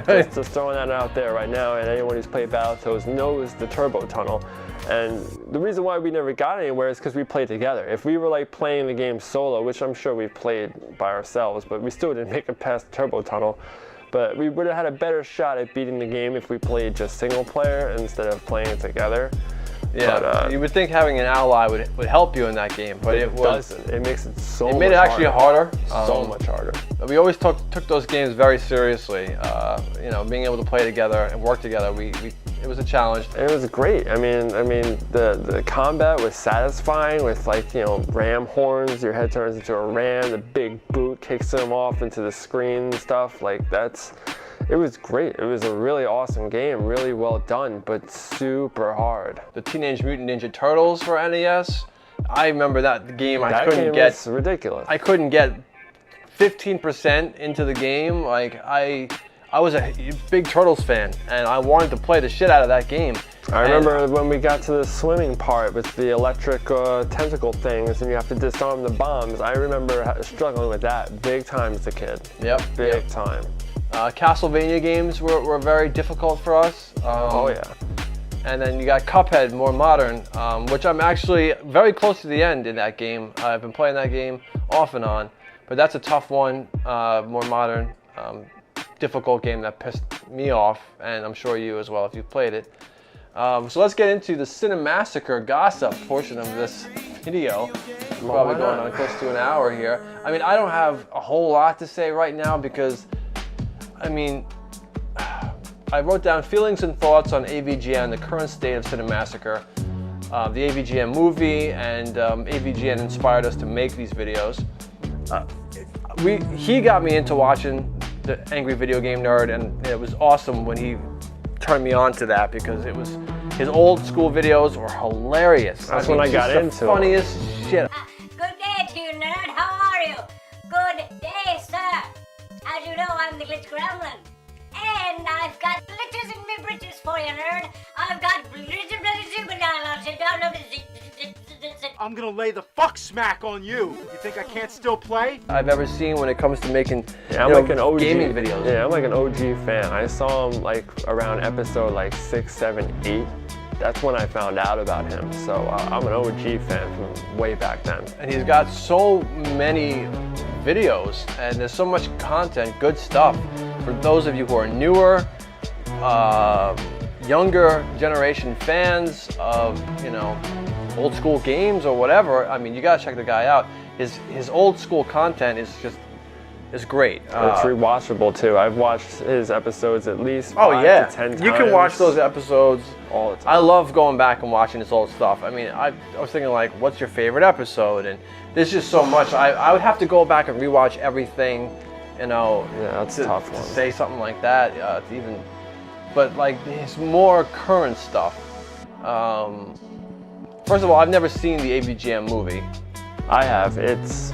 Just throwing that out there right now, and anyone who's played Battletoads knows the turbo tunnel. And the reason why we never got anywhere is because we played together. If we were like playing the game solo, which I'm sure we played by ourselves, but we still didn't make it past the turbo tunnel. but we would have had a better shot at beating the game if we played just single player instead of playing it together. Yeah, but, you would think having an ally would help you in that game, but it doesn't. It makes it so much harder. It made it actually harder. So much harder. We always took those games very seriously. You know, being able to play together and work together, it was a challenge. It was great. I mean, the combat was satisfying with, like, you know, ram horns. Your head turns into a ram. The big boot kicks them off into the screen and stuff. Like, it was great. It was a really awesome game, really well done, but super hard. The Teenage Mutant Ninja Turtles for NES, I remember that game. That game was ridiculous. I couldn't get 15% into the game. Like, I was a big Turtles fan, and I wanted to play the shit out of that game. I remember when we got to the swimming part with the electric tentacle things, and you have to disarm the bombs. I remember struggling with that big time as a kid. Yep. Big time. Castlevania games were very difficult for us. Oh yeah. And then you got Cuphead, more modern, which I'm actually very close to the end in that game. I've been playing that game off and on, but that's a tough one, more modern, difficult game that pissed me off, and I'm sure you as well if you've played it. So let's get into the Cinemassacre gossip portion of this video. Probably going on close to an hour here. I mean, I don't have a whole lot to say right now because, I mean, I wrote down feelings and thoughts on AVGN, the current state of Cinemassacre, the AVGN movie, and AVGN inspired us to make these videos. He got me into watching the Angry Video Game Nerd, and it was awesome when he turned me on to that because it was his old school videos were hilarious. That's when I got into the funniest shit. Good day to you, nerd. How are you? Good day, sir. As you know, I'm the Glitch Gremlin. And I've got glitches in my britches for you, nerd. I've got I'm gonna lay the fuck smack on you. You think I can't still play? I've ever seen when it comes to making I'm like an OG gaming videos. Yeah, I'm like an OG fan. I saw him like around episode like 6, 7, 8. That's when I found out about him. So I'm an OG fan from way back then. And he's got so many videos, and there's so much content, good stuff. For those of you who are newer, younger generation fans of, you know, old school games or whatever, I mean, you gotta check the guy out. His old school content is great. It's rewatchable too. I've watched his episodes at least 5 to 10 times. You can watch those episodes all the time. I love going back and watching his old stuff. I mean, I was thinking like, what's your favorite episode? And there's just so much. I would have to go back and rewatch everything, you know. Yeah, that's a tough one. To say something like that, but like his more current stuff. First of all, I've never seen the AVGN movie. I have. It's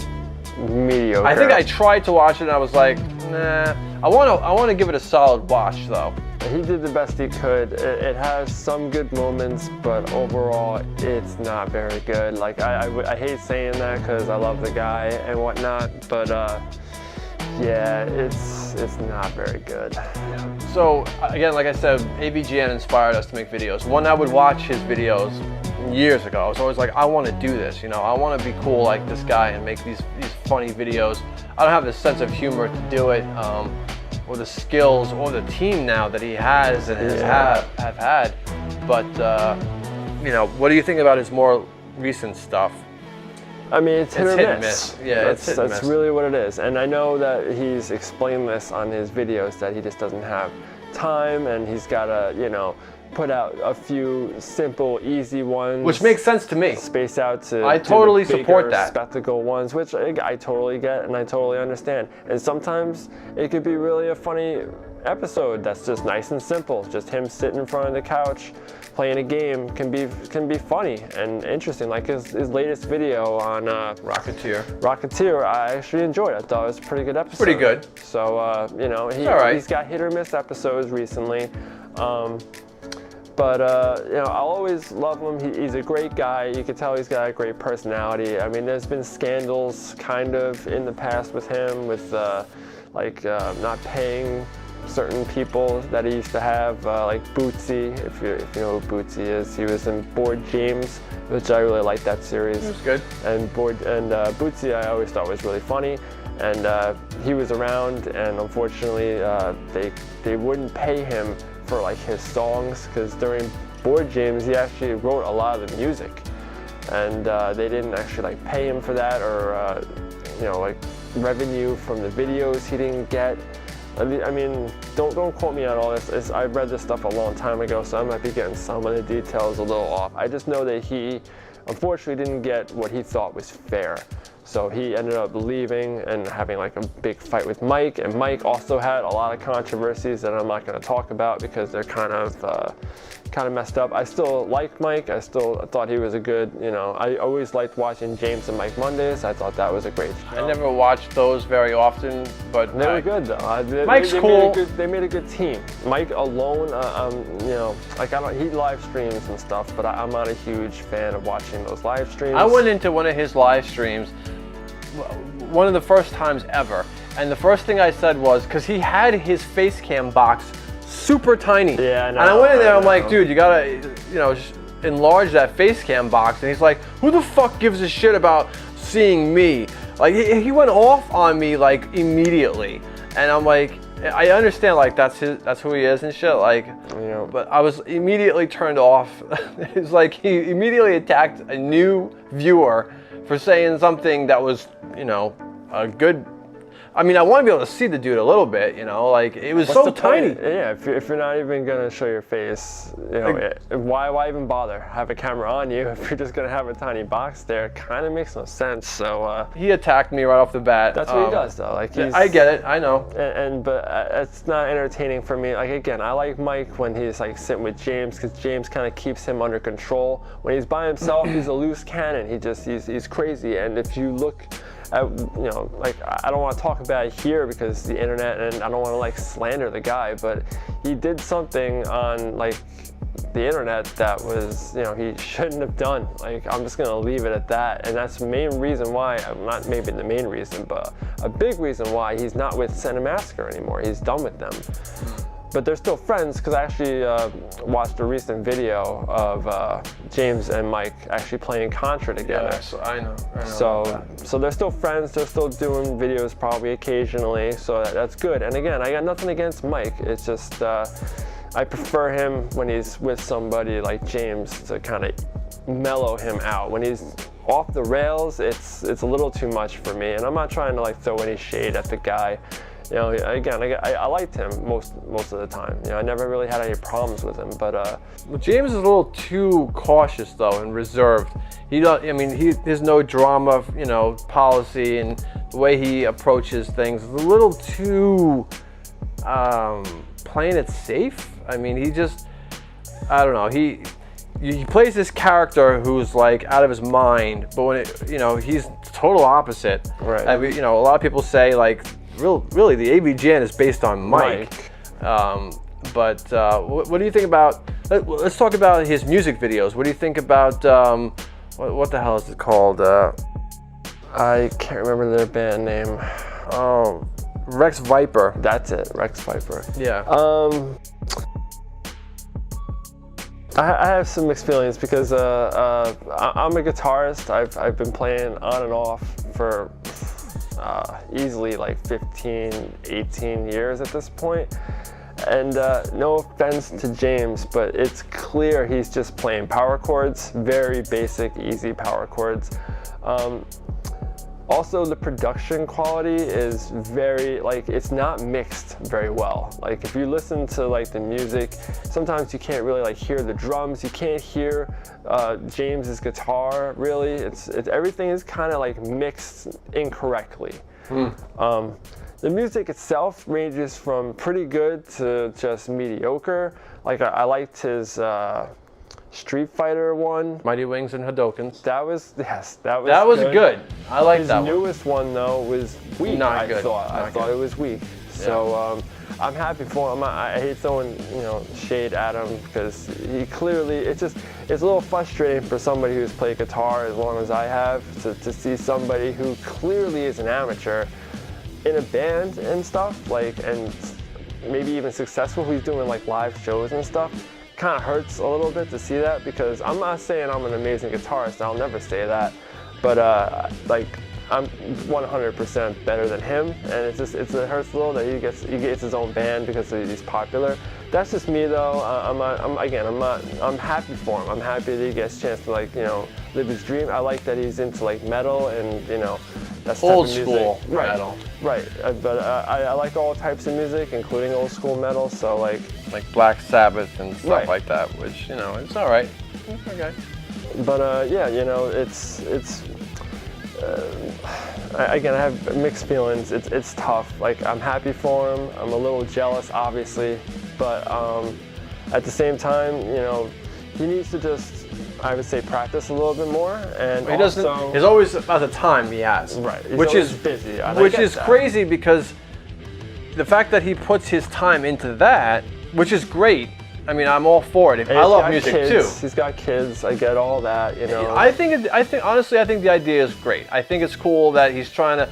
mediocre. I think I tried to watch it and I was like, nah. I want to give it a solid watch though. He did the best he could. It has some good moments, but overall, it's not very good. Like I hate saying that because I love the guy and whatnot, but yeah, it's not very good. So again, like I said, AVGN inspired us to make videos. One, I would watch his videos years ago. I was always like, I want to do this, you know, I want to be cool like this guy and make these funny videos. I don't have the sense of humor to do it, or the skills, or the team now that he has and have had. But you know, what do you think about his more recent stuff? I mean, it's hit or and miss. Yeah, that's really what it is. And I know that he's explained this on his videos that he just doesn't have time, and he's got to, you know, put out a few simple, easy ones. Which makes sense to me. Space out to I totally the bigger, support that. spectacle ones, which I totally get and I totally understand. And sometimes it could be really a funny episode that's just nice and simple. Just him sitting in front of the couch playing a game can be funny and interesting. Like his latest video on Rocketeer, I actually enjoyed it. I thought it was a pretty good episode. Pretty good. So you know, he's got hit or miss episodes recently. But you know, I'll always love him. He's a great guy. You can tell he's got a great personality. I mean, there's been scandals kind of in the past with him, with not paying certain people that he used to have, like Bootsy. If you know who Bootsy is, he was in Board Games, which I really liked that series. It was good. And Bootsy, I always thought was really funny. and he was around, and unfortunately they wouldn't pay him for like his songs, because during board games he actually wrote a lot of the music, and they didn't actually like pay him for that, or you know, like revenue from the videos he didn't get. I mean, don't quote me on all this. I read this stuff a long time ago, so I might be getting some of the details a little off. I just know that he unfortunately didn't get what he thought was fair. So he ended up leaving and having like a big fight with Mike, and Mike also had a lot of controversies that I'm not going to talk about because they're kind of messed up. I still like Mike. I still thought he was a good, you know, I always liked watching James and Mike Mondays. I thought that was a great show. I never watched those very often, but they were good though. Mike's cool. They made a good team. Mike alone, you know, like he live streams and stuff, but I'm not a huge fan of watching those live streams. I went into one of his live streams, one of the first times ever, and the first thing I said was, because he had his face cam box super tiny. Yeah, I know. And I went in there, I'm like, dude, you gotta, you know, enlarge that face cam box. And he's like, who the fuck gives a shit about seeing me? Like, he went off on me like immediately. And I'm like, I understand, like that's who he is and shit, like, you know, but I was immediately turned off. It's like he immediately attacked a new viewer for saying something that was, you know, a good. I mean, I want to be able to see the dude a little bit, you know, like it was so tiny. Yeah, if you're not even gonna show your face, you know, why even bother? Have a camera on you if you're just gonna have a tiny box there. It kind of makes no sense. So he attacked me right off the bat. That's what he does, though. Like I get it, I know. But it's not entertaining for me. Like again, I like Mike when he's like sitting with James, because James kind of keeps him under control. When he's by himself, he's a loose cannon. He's crazy. And if you look at, you know, like I don't want to talk about it here because the internet, and I don't want to like slander the guy, but he did something on like the internet that was, you know, he shouldn't have done. Like, I'm just gonna leave it at that. And that's the main reason why, not maybe the main reason, but a big reason why he's not with Cinemassacre anymore. He's done with them. But they're still friends, because I actually watched a recent video of James and Mike actually playing Contra together. Yeah, so I know so they're still friends. They're still doing videos probably occasionally. So that's good. And again, I got nothing against Mike. It's just I prefer him when he's with somebody like James to kind of mellow him out. When he's off the rails, it's a little too much for me. And I'm not trying to like throw any shade at the guy. You know, again, I liked him most of the time. You know, I never really had any problems with him. But James is a little too cautious though and reserved. I mean, there's no drama, you know, policy, and the way he approaches things is a little too playing it safe. I mean, I don't know. He plays this character who's like out of his mind, but when you know, he's total opposite. Right. I mean, you know, a lot of people say like, really, the AVGN is based on Mike. But what do you think about? Let's talk about his music videos. What do you think about what the hell is it called? I can't remember their band name. Oh, Rex Viper. That's it, Rex Viper. Yeah. I have some mixed feelings because I'm a guitarist. I've been playing on and off for easily like 15, 18 years at this point. And no offense to James, but it's clear he's just playing power chords, very basic, easy power chords. Also, the production quality is very, like, it's not mixed very well. Like, if you listen to like the music, sometimes you can't really like hear the drums. You can't hear James's guitar really. It's everything is kind of like mixed incorrectly. The music itself ranges from pretty good to just mediocre. Like I liked his Street Fighter one. Mighty Wings and Hadokens. That was good. I like that one. His newest one though was weak. Not good. I thought it was weak. Yeah. So I'm happy for him. I hate throwing, you know, shade at him because he clearly, it's a little frustrating for somebody who's played guitar as long as I have to see somebody who clearly is an amateur in a band and stuff, like, and maybe even successful, who's doing like live shows and stuff. Kind of hurts a little bit to see that, because I'm not saying I'm an amazing guitarist. I'll never say that, but like I'm 100% better than him, and it hurts a little that he gets his own band because he's popular. That's just me though. I'm happy for him. I'm happy that he gets a chance to like, you know, live his dream. I like that he's into like metal and, you know, that's old school metal. Right, but I like all types of music, including old school metal. So like Black Sabbath and stuff like that, which, you know, it's all right. It's okay. But yeah, you know, again, I have mixed feelings. It's tough. Like, I'm happy for him. I'm a little jealous, obviously, but at the same time, you know, he needs to just, I would say, practice a little bit more. And he doesn't. There's always about the time he has, right? Which is busy. Which is crazy because the fact that he puts his time into that, which is great. I mean, I'm all for it. I love music too. He's got kids. I get all that, you know. Honestly, I think the idea is great. I think it's cool that he's trying to.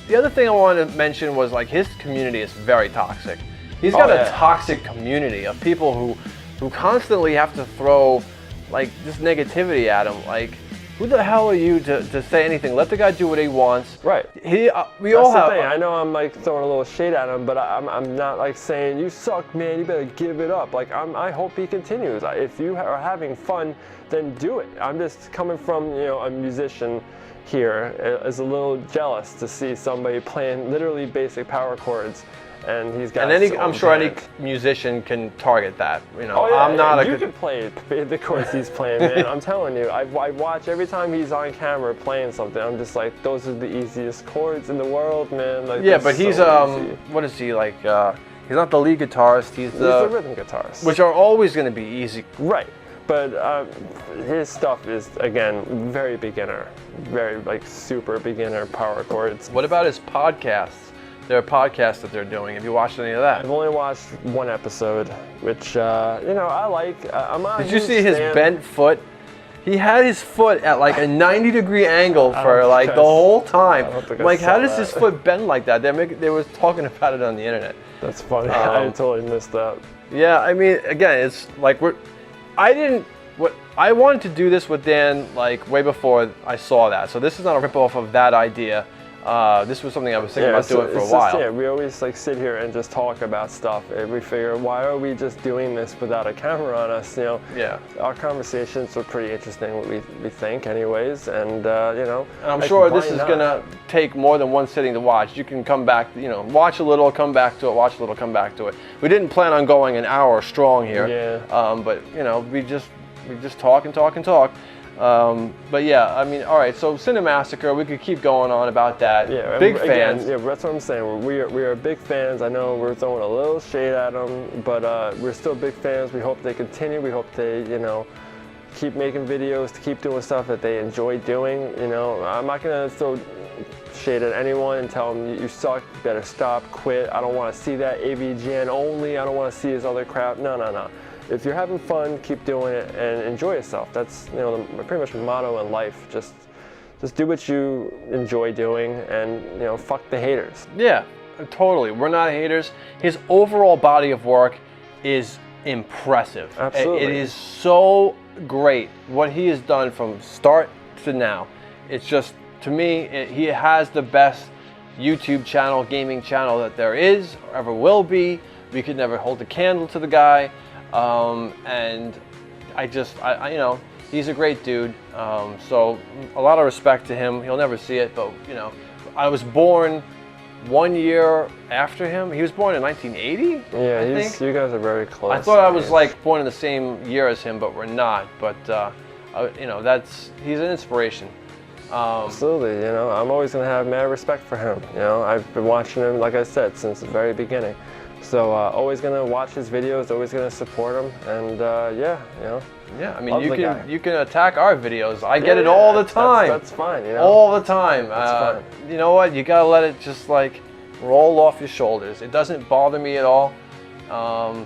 The other thing I wanted to mention was like his community is very toxic. He's got a toxic community of people who constantly have to throw like this negativity at him. Like, who the hell are you to say anything? Let the guy do what he wants. Right. We all have. I know I'm like throwing a little shade at him, but I'm not like saying you suck, man. You better give it up. Like I hope he continues. If you are having fun, then do it. I'm just coming from, you know, a musician here is a little jealous to see somebody playing literally basic power chords. And he's got. And I'm sure any musician can target that. You know, I'm not You can play the chords he's playing, man. I'm telling you. I watch every time he's on camera playing something. I'm just like, those are the easiest chords in the world, man. Like, yeah, but he's what is he like? He's not the lead guitarist. He's the rhythm guitarist, which are always going to be easy. Right. But his stuff is, again, very beginner, very like super beginner power chords. What about his podcasts? There are podcasts that they're doing. Have you watched any of that? I've only watched one episode, which, you know, I like. I'm not. Did you see his bent foot? He had his foot at like a 90-degree angle for like the whole time. Like, how does his foot bend like that? They were talking about it on the internet. That's funny. I totally missed that. Yeah, I mean, again, it's like I wanted to do this with Dan like way before I saw that. So this is not a ripoff of that idea. This was something I was thinking about doing for a while. We always like sit here and just talk about stuff, and we figure, why are we just doing this without a camera on us? You know, our conversations are pretty interesting. What we think, anyways, and you know. And I'm sure this is gonna take more than one sitting to watch. You can come back, you know, watch a little, come back to it, watch a little, come back to it. We didn't plan on going an hour strong here. Yeah. But you know, we just talk and talk and talk. But yeah, I mean, all right. So Cinemassacre, we could keep going on about that. Yeah, big fans. Yeah, that's what I'm saying. We are big fans. I know we're throwing a little shade at them, but we're still big fans. We hope they continue. We hope they, you know, keep making videos, to keep doing stuff that they enjoy doing. You know, I'm not gonna throw shade at anyone and tell them you suck. You better stop, quit. I don't want to see that. AVGN only. I don't want to see his other crap. No. If you're having fun, keep doing it and enjoy yourself. That's, you know, pretty much the motto in life. Just do what you enjoy doing, and, you know, fuck the haters. Yeah, totally. We're not haters. His overall body of work is impressive. Absolutely. It is so great what he has done from start to now. It's just, to me, he has the best YouTube channel, gaming channel that there is or ever will be. We could never hold a candle to the guy. And I you know, he's a great dude. So a lot of respect to him. He'll never see it, but you know, I was born 1 year after him. He was born in 1980. Yeah, I think. You guys are very close. I thought I was like born in the same year as him, but we're not. But you know, he's an inspiration. Absolutely. You know, I'm always gonna have mad respect for him. You know, I've been watching him, like I said, since the very beginning. So always gonna watch his videos, always gonna support him, and yeah, you know. Yeah, I mean, you can attack our videos. I get it all the time. That's fine, you know. All the time. That's fine. You know what? You gotta let it just like roll off your shoulders. It doesn't bother me at all. All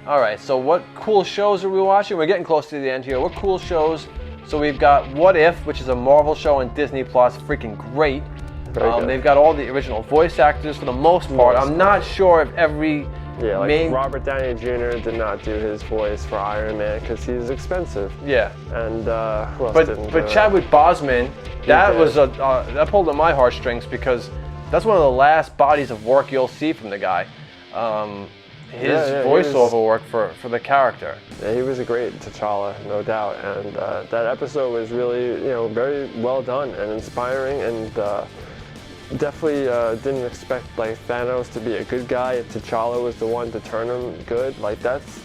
right. So what cool shows are we watching? We're getting close to the end here. What cool shows? So we've got What If, which is a Marvel show on Disney Plus. Freaking great. They've got all the original voice actors for the most part. I'm not sure if every Yeah, like Robert Downey Jr. did not do his voice for Iron Man because he's expensive. Yeah. And who else didn't do But it? Chadwick Boseman, that pulled at my heartstrings because that's one of the last bodies of work you'll see from the guy. His voiceover work for the character. Yeah, he was a great T'Challa, no doubt. And that episode was really, very well done and inspiring. And definitely didn't expect like Thanos to be a good guy if T'Challa was the one to turn him good. Like that's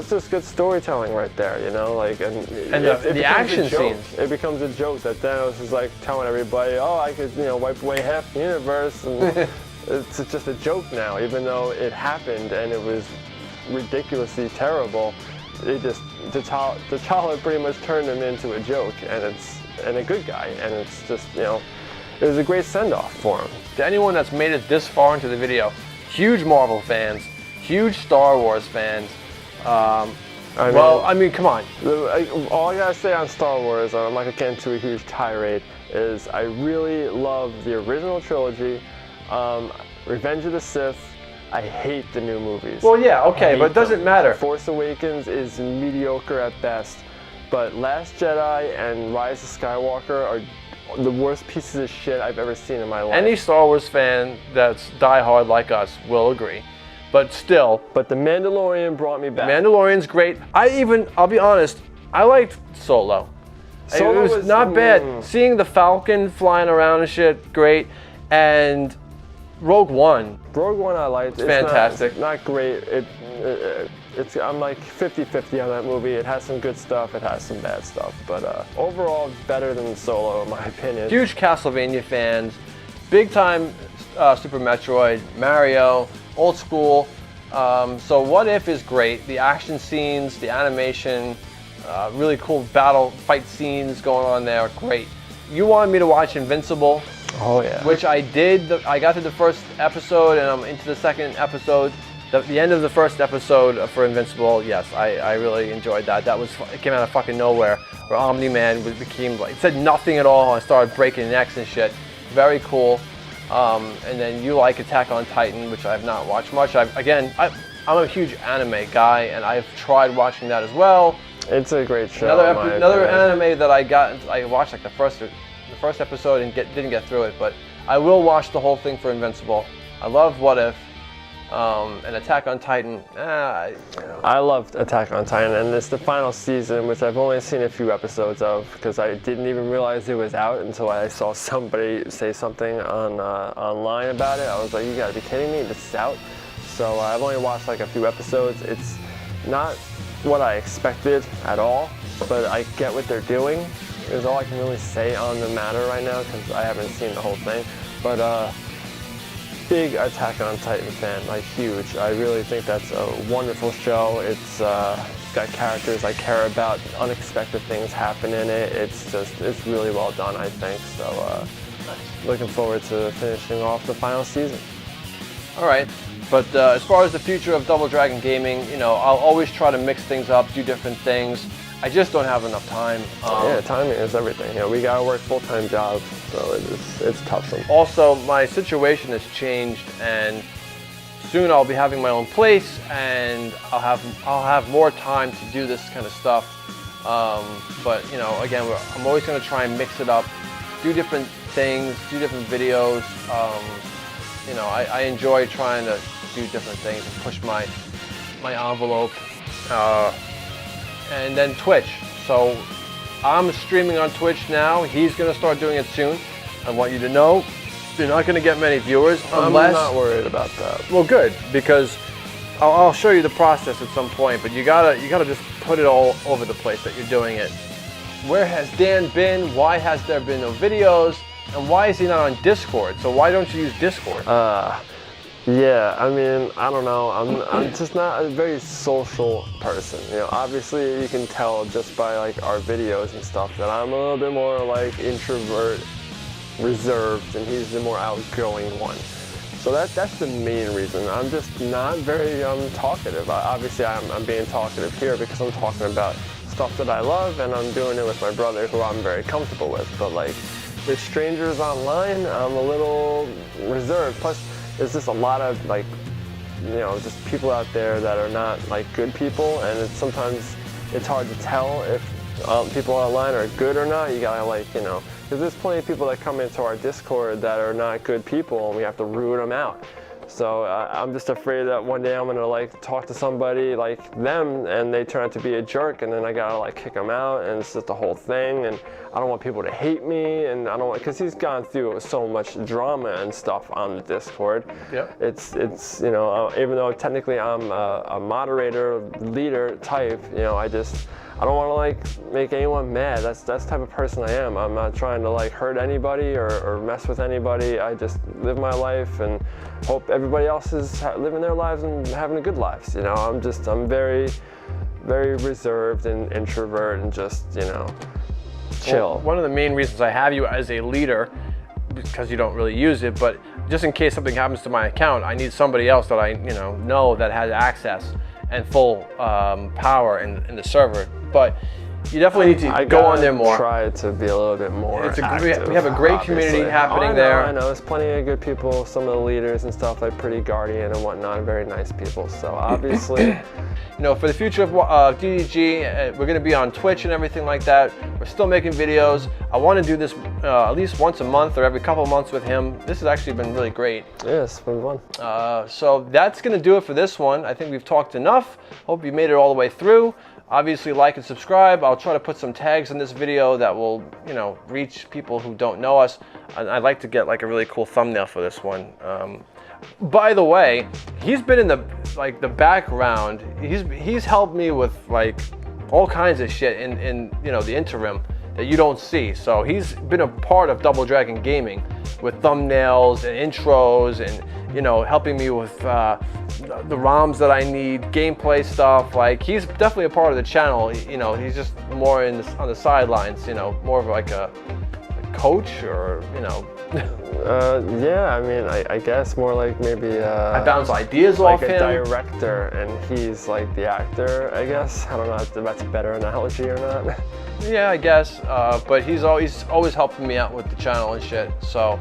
just good storytelling right there, Like and the action scenes. It becomes a joke that Thanos is like telling everybody, "Oh, I could wipe away half the universe." And it's just a joke now, even though it happened and it was ridiculously terrible. It just T'Challa pretty much turned him into a joke, and a good guy, and it's just it was a great send-off for him. To anyone that's made it this far into the video, huge Marvel fans, huge Star Wars fans. I mean, come on. All I gotta say on Star Wars, I'm not gonna get into a huge tirade, is I really love the original trilogy. Revenge of the Sith, I hate the new movies. Well, yeah, okay, but it doesn't matter. Force Awakens is mediocre at best, but Last Jedi and Rise of Skywalker are the worst pieces of shit I've ever seen in my life. Any Star Wars fan that's diehard like us will agree. But still. But The Mandalorian brought me back. Mandalorian's great. I'll be honest, I liked Solo. Solo it was not bad. Seeing the Falcon flying around and shit, great. And Rogue One I liked. It's fantastic. Not great. I'm like 50-50 on that movie. It has some good stuff, it has some bad stuff. But overall, it's better than Solo in my opinion. Huge Castlevania fans, big time Super Metroid, Mario, old school. So What If is great. The action scenes, the animation, really cool fight scenes going on there, great. You wanted me to watch Invincible. Oh yeah. Which I did. I got to the first episode and I'm into the second episode. The end of the first episode for Invincible, yes, I really enjoyed that. It came out of fucking nowhere. Where Omni-Man became like, it said nothing at all and started breaking necks and shit. Very cool. And then you like Attack on Titan, which I have not watched much. I'm a huge anime guy and I've tried watching that as well. It's a great show. Another anime that I watched like the first episode and didn't get through it, but I will watch the whole thing for Invincible. I love What If, and Attack on Titan. I loved Attack on Titan, and it's the final season, which I've only seen a few episodes of because I didn't even realize it was out until I saw somebody say something online about it. I was like, you gotta be kidding me, this is out? So I've only watched like a few episodes. It's not what I expected at all, but I get what they're doing. Is all I can really say on the matter right now because I haven't seen the whole thing. But big Attack on Titan fan, like huge. I really think that's a wonderful show. It's got characters I care about, unexpected things happen in it. It's really well done, I think. So looking forward to finishing off the final season. All right, but as far as the future of Double Dragon Gaming, I'll always try to mix things up, do different things. I just don't have enough time. Yeah, timing is everything. We gotta work full-time jobs, so it's tough. Also, my situation has changed, and soon I'll be having my own place, and I'll have more time to do this kind of stuff. But again, I'm always gonna try and mix it up, do different things, do different videos. I enjoy trying to do different things and push my envelope. And then Twitch. So I'm streaming on Twitch now. He's gonna start doing it soon. I want you to know you're not gonna get many viewers unless. I'm not worried about that. Well, good, because I'll show you the process at some point. But you gotta just put it all over the place that you're doing it. Where has Dan been? Why has there been no videos? And why is he not on Discord? So why don't you use Discord? Yeah, I mean, I don't know. I'm just not a very social person. Obviously you can tell just by like our videos and stuff that I'm a little bit more like introvert, reserved, and he's the more outgoing one. So that's the main reason. I'm just not very talkative. Obviously I'm being talkative here because I'm talking about stuff that I love and I'm doing it with my brother who I'm very comfortable with. But like with strangers online, I'm a little reserved. Plus, there's just a lot of like just people out there that are not like good people, and sometimes it's hard to tell if people online are good or not. You gotta because there's plenty of people that come into our Discord that are not good people, and we have to root them out. So I'm just afraid that one day I'm gonna talk to somebody like them and they turn out to be a jerk, and then I gotta kick them out, and it's just the whole thing. And I don't want people to hate me, and I don't want, because he's gone through so much drama and stuff on the Discord. Yep. It's even though technically I'm a moderator, leader type, I don't want to make anyone mad. That's the type of person I am. I'm not trying to hurt anybody or mess with anybody. I just live my life and hope everybody else is living their lives and having a good lives. I'm very, very reserved and introvert and just chill. Well, one of the main reasons I have you as a leader, because you don't really use it, but just in case something happens to my account, I need somebody else that I know that has access and full power in the server. But you definitely need to go on there more. Try to be a little bit more active. We have a great community happening there. I know. There's plenty of good people. Some of the leaders and stuff, like Pretty Guardian and whatnot, very nice people. So obviously, for the future of DDG, we're going to be on Twitch and everything like that. We're still making videos. I want to do this at least once a month or every couple of months with him. This has actually been really great. Yeah, it's been fun. So that's going to do it for this one. I think we've talked enough. Hope you made it all the way through. Obviously, like and subscribe. I'll try to put some tags in this video that will, reach people who don't know us. I'd like to get a really cool thumbnail for this one. By the way, he's been in the background. He's helped me with all kinds of shit in the interim that you don't see. So he's been a part of Double Dragon Gaming with thumbnails and intros and helping me with the ROMs that I need, gameplay stuff. He's definitely a part of the channel. He's just more on the sidelines. More of a coach or yeah, I mean, I guess more maybe I bounce ideas off him. Like a director, and he's the actor, I guess. I don't know if that's a better analogy or not. Yeah, I guess. But he's always helping me out with the channel and shit. So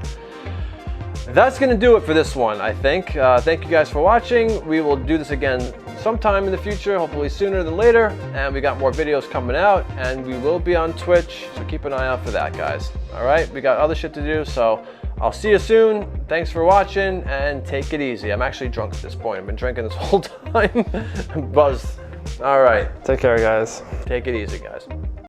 that's gonna do it for this one, I think. Thank you guys for watching. We will do this again sometime in the future, hopefully sooner than later. And we got more videos coming out, and we will be on Twitch, so keep an eye out for that, guys. All right, we got other shit to do, so I'll see you soon. Thanks for watching, and take it easy. I'm actually drunk at this point. I've been drinking this whole time. I'm buzzed. All right. Take care, guys. Take it easy, guys.